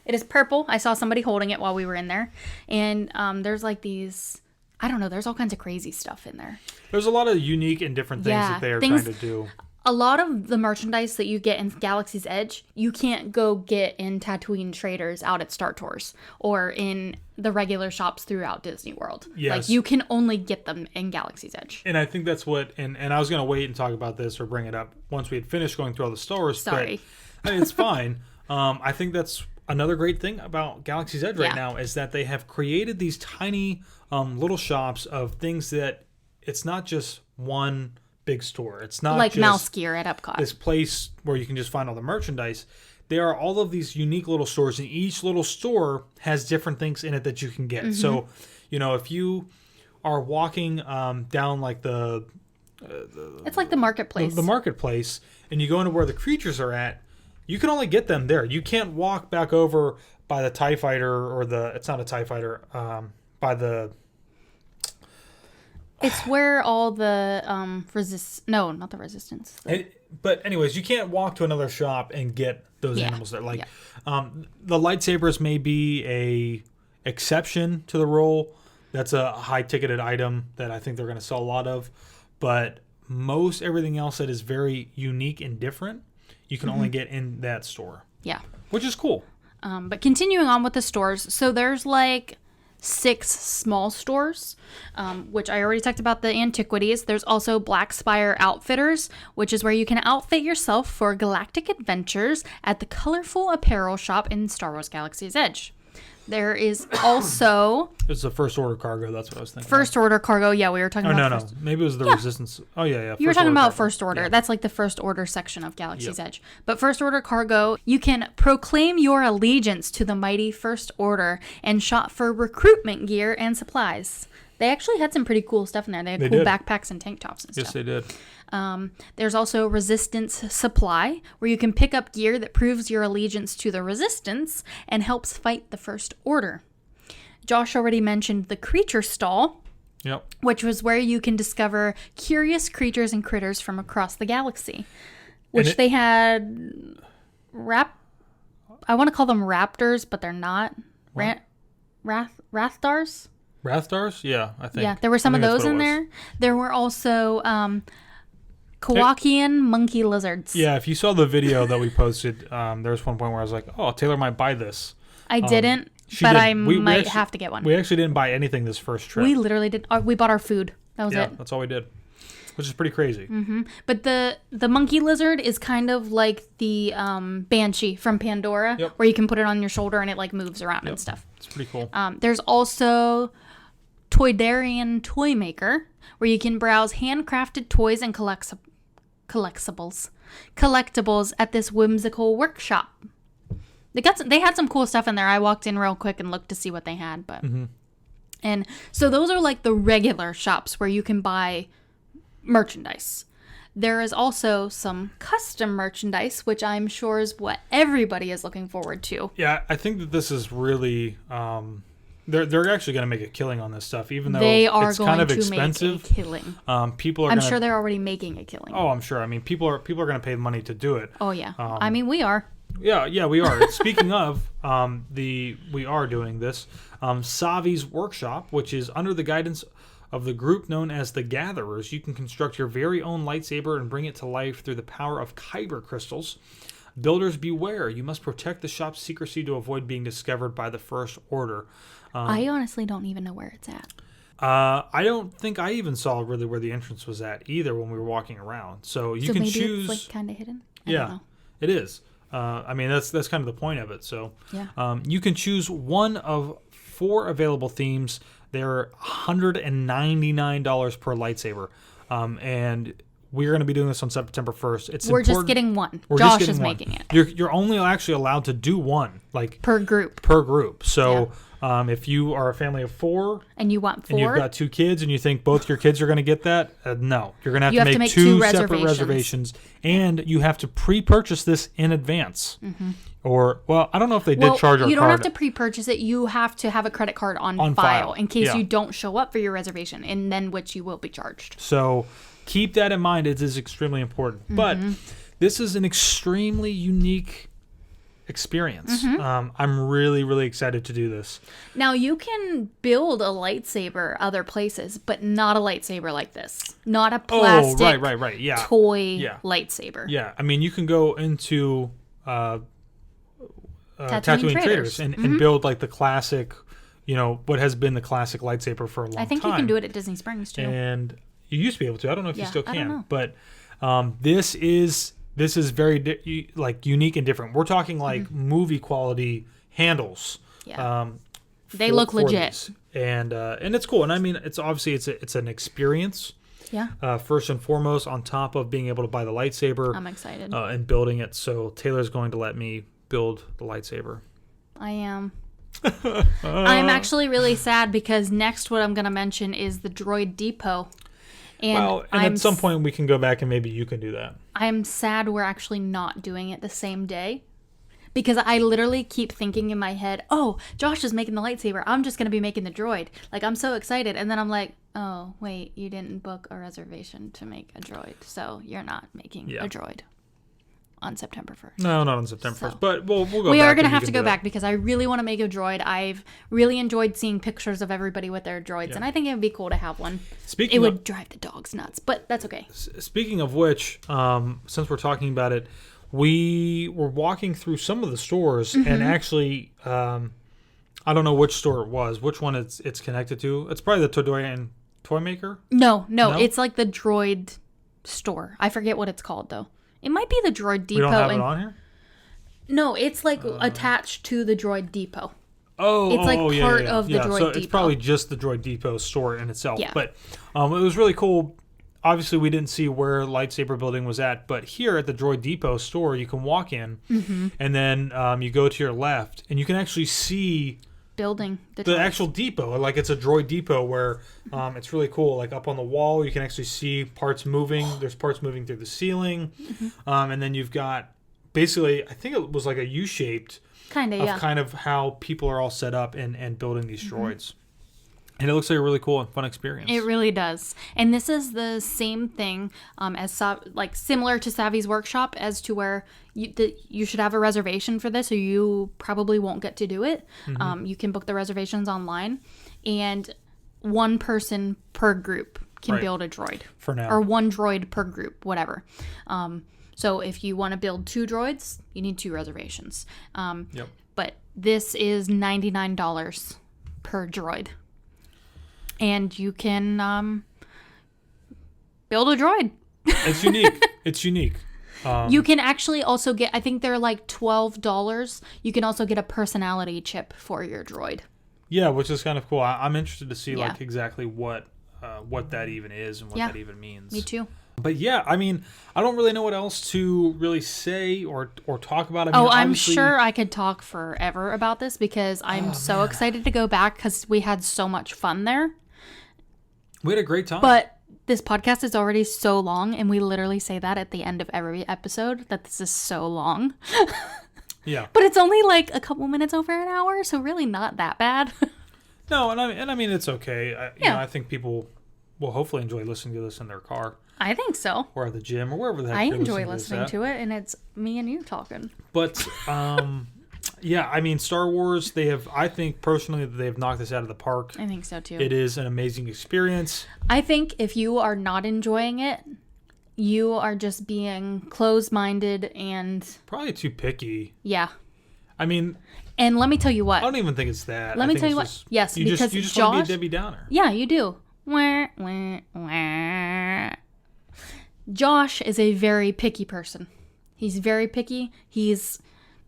It is purple. I saw somebody holding it while we were in there, and there's these. I don't know. There's all kinds of crazy stuff in there. There's a lot of unique and different things that they are trying to do. A lot of the merchandise that you get in Galaxy's Edge, you can't go get in Tatooine traders out at Star Tours or in the regular shops throughout Disney World. Yes. You can only get them in Galaxy's Edge. And I think that's what, and I was going to wait and talk about this or bring it up once we had finished going through all the stores. Sorry. But it's fine. I think that's another great thing about Galaxy's Edge right now is that they have created these tiny little shops of things that it's not just one big store. It's not like just Mouse Gear at Epcot. This place where you can just find all the merchandise. There are all of these unique little stores, and each little store has different things in it that you can get. Mm-hmm. So, if you are walking down it's like the marketplace. The marketplace, and you go into where the creatures are at, you can only get them there. You can't walk back over by the TIE Fighter or it's not a TIE Fighter, by the... It's where all the not the Resistance. But anyways, you can't walk to another shop and get those animals there. The lightsabers may be a exception to the rule. That's a high ticketed item that I think they're going to sell a lot of. But most everything else that is very unique and different, you can only get in that store. Yeah. Which is cool. But continuing on with the stores, so there's 6 small stores, which I already talked about the antiquities. There's also Black Spire Outfitters, which is where you can outfit yourself for galactic adventures at the colorful apparel shop in Star Wars Galaxy's Edge. There is also... It's the First Order Cargo, that's what I was thinking. First Order Cargo, yeah, we were talking about... No. Maybe it was the Resistance. Oh, yeah. You were talking about First Order. Yeah. That's the First Order section of Galaxy's Edge. But First Order Cargo, you can proclaim your allegiance to the mighty First Order and shop for recruitment gear and supplies. They actually had some pretty cool stuff in there. They had cool backpacks and tank tops and stuff. Yes, they did. There's also Resistance Supply, where you can pick up gear that proves your allegiance to the Resistance and helps fight the First Order. Josh already mentioned the Creature Stall, which was where you can discover curious creatures and critters from across the galaxy, which they had I want to call them raptors, but they're not. Rathdars? Rathdars? Yeah, I think. Yeah, there were some of those in there. There were also Kowakian monkey lizards. Yeah, if you saw the video that we posted, there was one point where I was like, oh, Taylor might buy this. I didn't, but I might have to get one. We actually didn't buy anything this first trip. We literally did. We bought our food. That was it. Yeah, that's all we did, which is pretty crazy. Mm-hmm. But the monkey lizard is kind of like the Banshee from Pandora, where you can put it on your shoulder and it moves around and stuff. It's pretty cool. There's also Toydarian Toy Maker, where you can browse handcrafted toys and collectibles at this whimsical workshop. They had some cool stuff in there. I walked in real quick and looked to see what they had, but and so those are the regular shops where you can buy merchandise. There is also some custom merchandise, which I'm sure is what everybody is looking forward to. Yeah, I think that this is really they're actually going to make a killing on this stuff, even though it's kind of expensive. Make a killing. I'm sure they're already making a killing. Oh, I'm sure. I mean, people are going to pay money to do it. Oh yeah. I mean, we are. Yeah, we are. Speaking of, we are doing this. Savi's Workshop, which is under the guidance of the group known as the Gatherers. You can construct your very own lightsaber and bring it to life through the power of kyber crystals. Builders beware. You must protect the shop's secrecy to avoid being discovered by the First Order. I honestly don't even know where it's at. I don't think I even saw really where the entrance was at either when we were walking around. So you can choose. It's kind of hidden. I don't know. It is. I mean, that's kind of the point of it. So you can choose one of 4 available themes. They're $199 per lightsaber, and we're going to be doing this on September 1st. We're just getting one. Josh is making it. You're only actually allowed to do one, per group. So If you are a family of 4 and you want 4, and you've got 2 kids and you think both your kids are going to get that, no. You're going to You have to make 2 separate reservations. And you have to pre-purchase this in advance. Or, well, I don't know if they did charge our card. You don't have to pre-purchase it. You have to have a credit card on file in case you don't show up for your reservation, and then which you will be charged. So keep that in mind. It is extremely important. But this is an extremely unique experience. I'm really, really excited to do this. Now, you can build a lightsaber other places, but not a lightsaber like this. Not a plastic right. Yeah. toy lightsaber. Yeah. I mean, you can go into Tatooine Traders and build like the classic, what has been the classic lightsaber for a long time. I think you can do it at Disney Springs too. And you used to be able to. I don't know if you still can. I don't know. But this is very unique and different. We're talking like movie quality handles. Yeah. They look legit. These. And it's cool. And I mean, it's obviously it's an experience. Yeah. First and foremost, on top of being able to buy the lightsaber. I'm excited. And building it. So Taylor's going to let me build the lightsaber. I am. I'm actually really sad because next what I'm going to mention is the Droid Depot. And at some point we can go back and maybe you can do that. I'm sad we're actually not doing it the same day. Because I literally keep thinking in my head, oh, Josh is making the lightsaber. I'm just going to be making the droid. Like, I'm so excited. And then I'm like, oh, wait, you didn't book a reservation to make a droid. So you're not making a droid on September 1st. No, not on September 1st. But we'll go back. We are going to have to go back because I really want to make a droid. I've really enjoyed seeing pictures of everybody with their droids. And I think it would be cool to have one. It would drive the dogs nuts, but that's okay. Speaking of which, since we're talking about it, we were walking through some of the stores, and actually, I don't know which store it was, which one it's connected to. It's probably the toy maker. No, it's like the droid store. I forget what it's called though. It might be the Droid Depot. We don't have it on here? No, it's like attached to the Droid Depot. Oh, it's like part of the Droid so Depot. It's probably just the Droid Depot store in itself. Yeah. But it was really cool. Obviously, we didn't see where lightsaber building was at, but here at the Droid Depot store, you can walk in, and then you go to your left, and you can actually see building the actual depot. Like it's a Droid Depot where it's really cool. Like up on the wall, you can actually see parts moving. There's parts moving through the ceiling, and then you've got basically, I think it was like a U-shaped kind of how people are all set up and building these droids. And it looks like a really cool and fun experience. It really does. And this is the same thing as similar to Savvy's Workshop as to where you should have a reservation for this or you probably won't get to do it. You can book the reservations online. And one person per group can build a droid. For now. Or one droid per group, whatever. So if you want to build 2 droids, you need 2 reservations. But this is $99 per droid. And you can build a droid. It's unique. It's unique. You can actually also get, I think they're like $12. You can also get a personality chip for your droid. Yeah, which is kind of cool. I'm interested to see like exactly what that even is and what that even means. Me too. But yeah, I mean, I don't really know what else to really say or talk about. I mean, I'm sure I could talk forever about this because I'm so excited to go back because we had so much fun there. We had a great time. But this podcast is already so long, and we literally say that at the end of every episode, that this is so long. Yeah. But it's only like a couple minutes over an hour, so really not that bad. No, and I mean, it's okay. I think people will hopefully enjoy listening to this in their car. I think so. Or at the gym, or wherever the heck I they enjoy listening to it, and it's me and you talking. But, yeah, I mean, Star Wars, I think personally that they've knocked this out of the park. I think so, too. It is an amazing experience. I think if you are not enjoying it, you are just being closed-minded and... probably too picky. Yeah. I mean... and let me tell you what. I don't even think it's that. Let me tell you what. Yes, because you just Josh... want to be a Debbie Downer. Yeah, you do. Wah, wah, wah. Josh is a very picky person. He's very picky.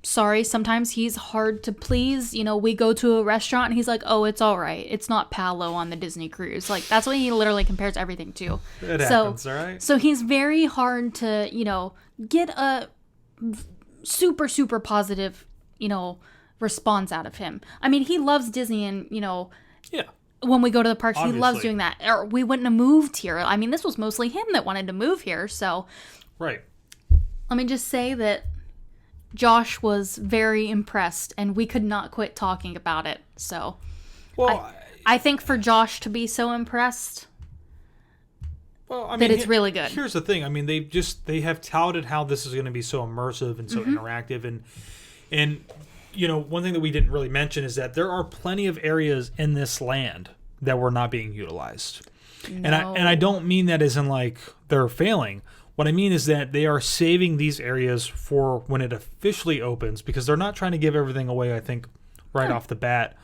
Sometimes he's hard to please. You know, we go to a restaurant and he's like, oh, it's all right. It's not Palo on the Disney cruise. Like, that's what he literally compares everything to. It happens, all right? So he's very hard to, get a super, super positive, response out of him. I mean, he loves Disney, and Yeah. when we go to the parks, he loves Obviously. doing that. Or we wouldn't have moved here. I mean, this was mostly him that wanted to move here. So Right. let me just say that Josh was very impressed, and we could not quit talking about it. So Well, I think for Josh to be so impressed, I mean, that it's really good. Here's the thing. I mean, they have touted how this is going to be so immersive and so interactive, and one thing that we didn't really mention is that there are plenty of areas in this land that were not being utilized. No. And I don't mean that as in like they're failing. What I mean is that they are saving these areas for when it officially opens, because they're not trying to give everything away, I think, right off the bat.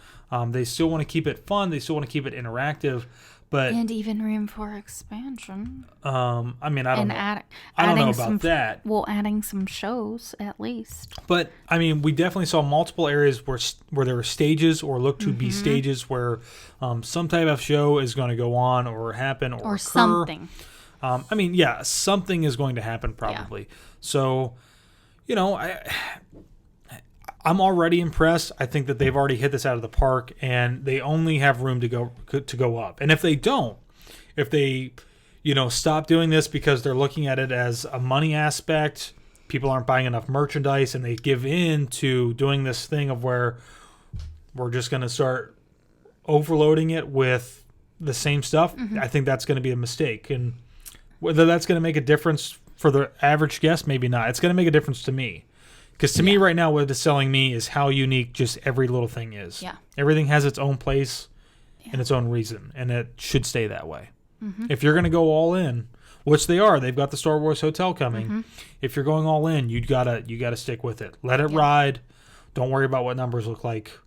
They still want to keep it fun. They still want to keep it interactive. But and even room for expansion. I mean, I don't And know. I don't know about that. Well, adding some shows at least. But I mean, we definitely saw multiple areas where there were stages or look to be stages where some type of show is going to go on or happen or occur. Something. I mean, yeah, something is going to happen probably. Yeah. So, I'm already impressed. I think that they've already hit this out of the park, and they only have room to go up. And if they stop doing this because they're looking at it as a money aspect, people aren't buying enough merchandise, and they give in to doing this thing of where we're just going to start overloading it with the same stuff, I think that's going to be a mistake. And whether that's going to make a difference for the average guest, maybe not. It's going to make a difference to me. Because to me right now, what it's selling me is how unique just every little thing is. Yeah. Everything has its own place and its own reason, and it should stay that way. If you're going to go all in, which they are, they've got the Star Wars Hotel coming. If you're going all in, you gotta stick with it. Let it ride. Don't worry about what numbers look like.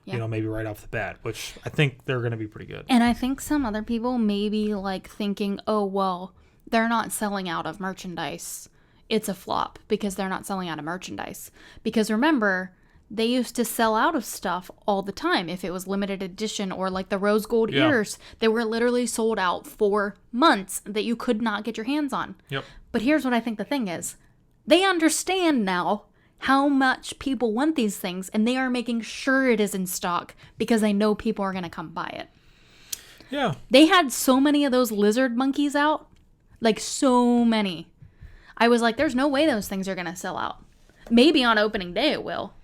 Maybe right off the bat, which I think they're going to be pretty good. And I think some other people may be like thinking, oh, well, they're not selling out of merchandise. It's a flop because they're not selling out of merchandise. Because remember, they used to sell out of stuff all the time. If it was limited edition or like the rose gold ears, they were literally sold out for months that you could not get your hands on. Yep. But here's what I think the thing is. They understand now how much people want these things, and they are making sure it is in stock because they know people are going to come buy it. Yeah. They had so many of those lizard monkeys out. Like, so many. I was like, there's no way those things are going to sell out. Maybe on opening day it will.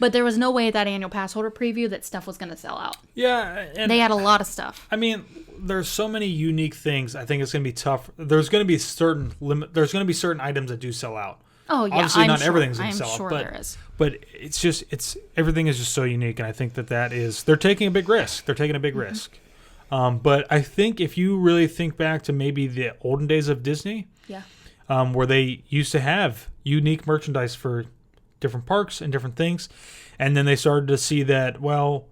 But there was no way at that annual pass holder preview that stuff was going to sell out. Yeah. And they had a lot of stuff. I mean, there's so many unique things. I think it's going to be tough. There's going to be certain items that do sell out. Oh, yeah. Obviously, not everything's going to sell out. But, there is. But everything is just so unique. And I think that is, they're taking a big risk. They're taking a big risk. But I think if you really think back to maybe the olden days of Disney, where they used to have unique merchandise for different parks and different things, and then they started to see that, well,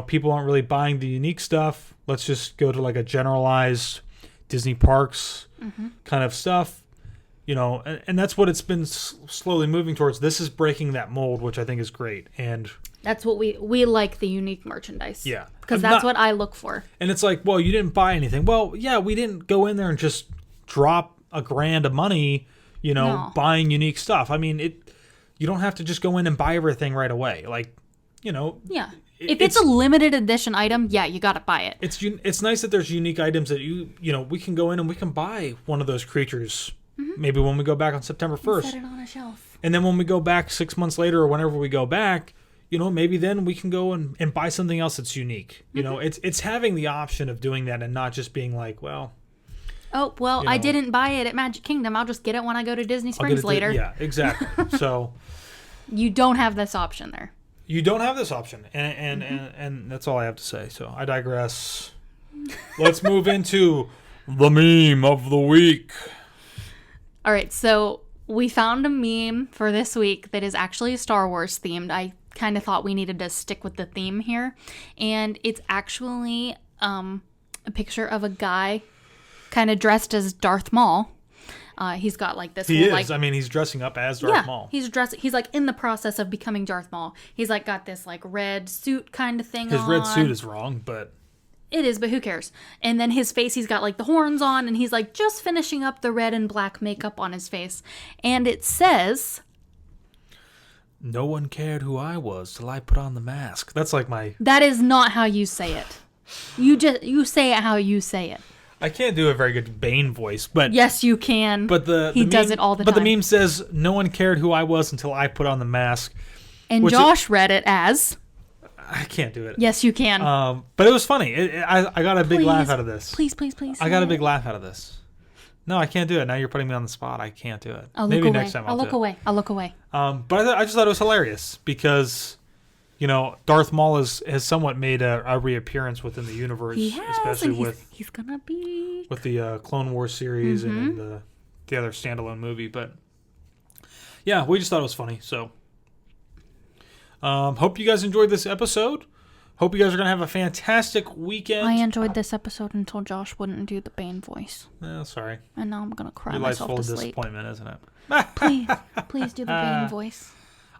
people aren't really buying the unique stuff. Let's just go to like a generalized Disney parks kind of stuff, and that's what it's been slowly moving towards. This is breaking that mold, which I think is great. And that's what we like, the unique merchandise. Yeah. Because that's what I look for. And it's like, well, you didn't buy anything. Well, yeah, we didn't go in there and just drop $1,000 of money, buying unique stuff. I mean, you don't have to just go in and buy everything right away. Like, Yeah. If it's a limited edition item, you got to buy it. It's nice that there's unique items that we can go in and we can buy one of those creatures. Maybe when we go back on September 1st. Set it on a shelf. And then when we go back 6 months later or whenever we go back, maybe then we can go and buy something else that's unique. It's having the option of doing that and not just being like, well... Oh, well, I didn't buy it at Magic Kingdom. I'll just get it when I go to Disney Springs later. Yeah, exactly. So... You don't have this option there. You don't have this option. And that's all I have to say. So I digress. Let's move into the meme of the week. All right, so we found a meme for this week that is actually Star Wars themed. I kind of thought we needed to stick with the theme here. And it's actually a picture of a guy kind of dressed as Darth Maul. He's got like this. He is. I mean, he's dressing up as Darth Maul. He's like in the process of becoming Darth Maul. He's like got this like red suit kind of thing on. His red suit is wrong, but... It is, but who cares? And then his face, he's got like the horns on, and he's like just finishing up the red and black makeup on his face. And it says, No one cared who I was till I put on the mask. That's like my... That is not how you say it. You say it how you say it. I can't do a very good Bane voice, but... Yes, you can. But he does it all the time. But the meme says, no one cared who I was until I put on the mask. And Josh read it as... I can't do it. Yes, you can. But it was funny. I got a big laugh out of this. Please. I got a big laugh out of this. No, I can't do it. Now you're putting me on the spot. I can't do it. Maybe next time I'll look away. I'll look away. But I just thought it was hilarious because, Darth Maul has somewhat made a reappearance within the universe. He has, especially and he's gonna be... With the Clone Wars series and the other standalone movie. But, yeah, we just thought it was funny, so... hope you guys enjoyed this episode. Hope you guys are going to have a fantastic weekend. I enjoyed this episode until Josh wouldn't do the Bane voice. Sorry. And now I'm going to cry Your myself to life's full of sleep. disappointment, isn't it? Please do the Bane voice.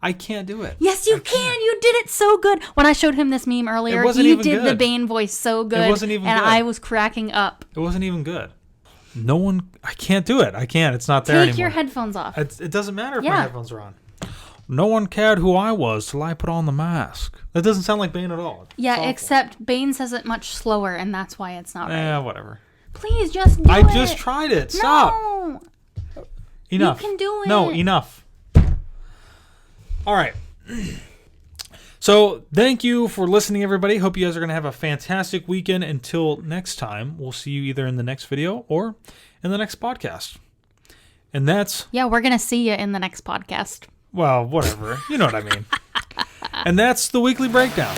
I can't do it. Yes, you can. You did it so good. When I showed him this meme earlier, you did the Bane voice so good. It wasn't even good. And I was cracking up. It wasn't even good. I can't do it. I can't. It's not there anymore. Take your headphones off. It doesn't matter if my headphones are on. No one cared who I was till I put on the mask. That doesn't sound like Bane at all. Yeah, except Bane says it much slower, and that's why it's not right. Yeah, whatever. Please, just do it. I just tried it. Stop. No. Enough. You can do it. No, enough. All right. So, thank you for listening, everybody. Hope you guys are going to have a fantastic weekend. Until next time, we'll see you either in the next video or in the next podcast. And that's... Yeah, we're going to see you in the next podcast. Well, whatever. You know what I mean. And that's the Weekly Breakdown.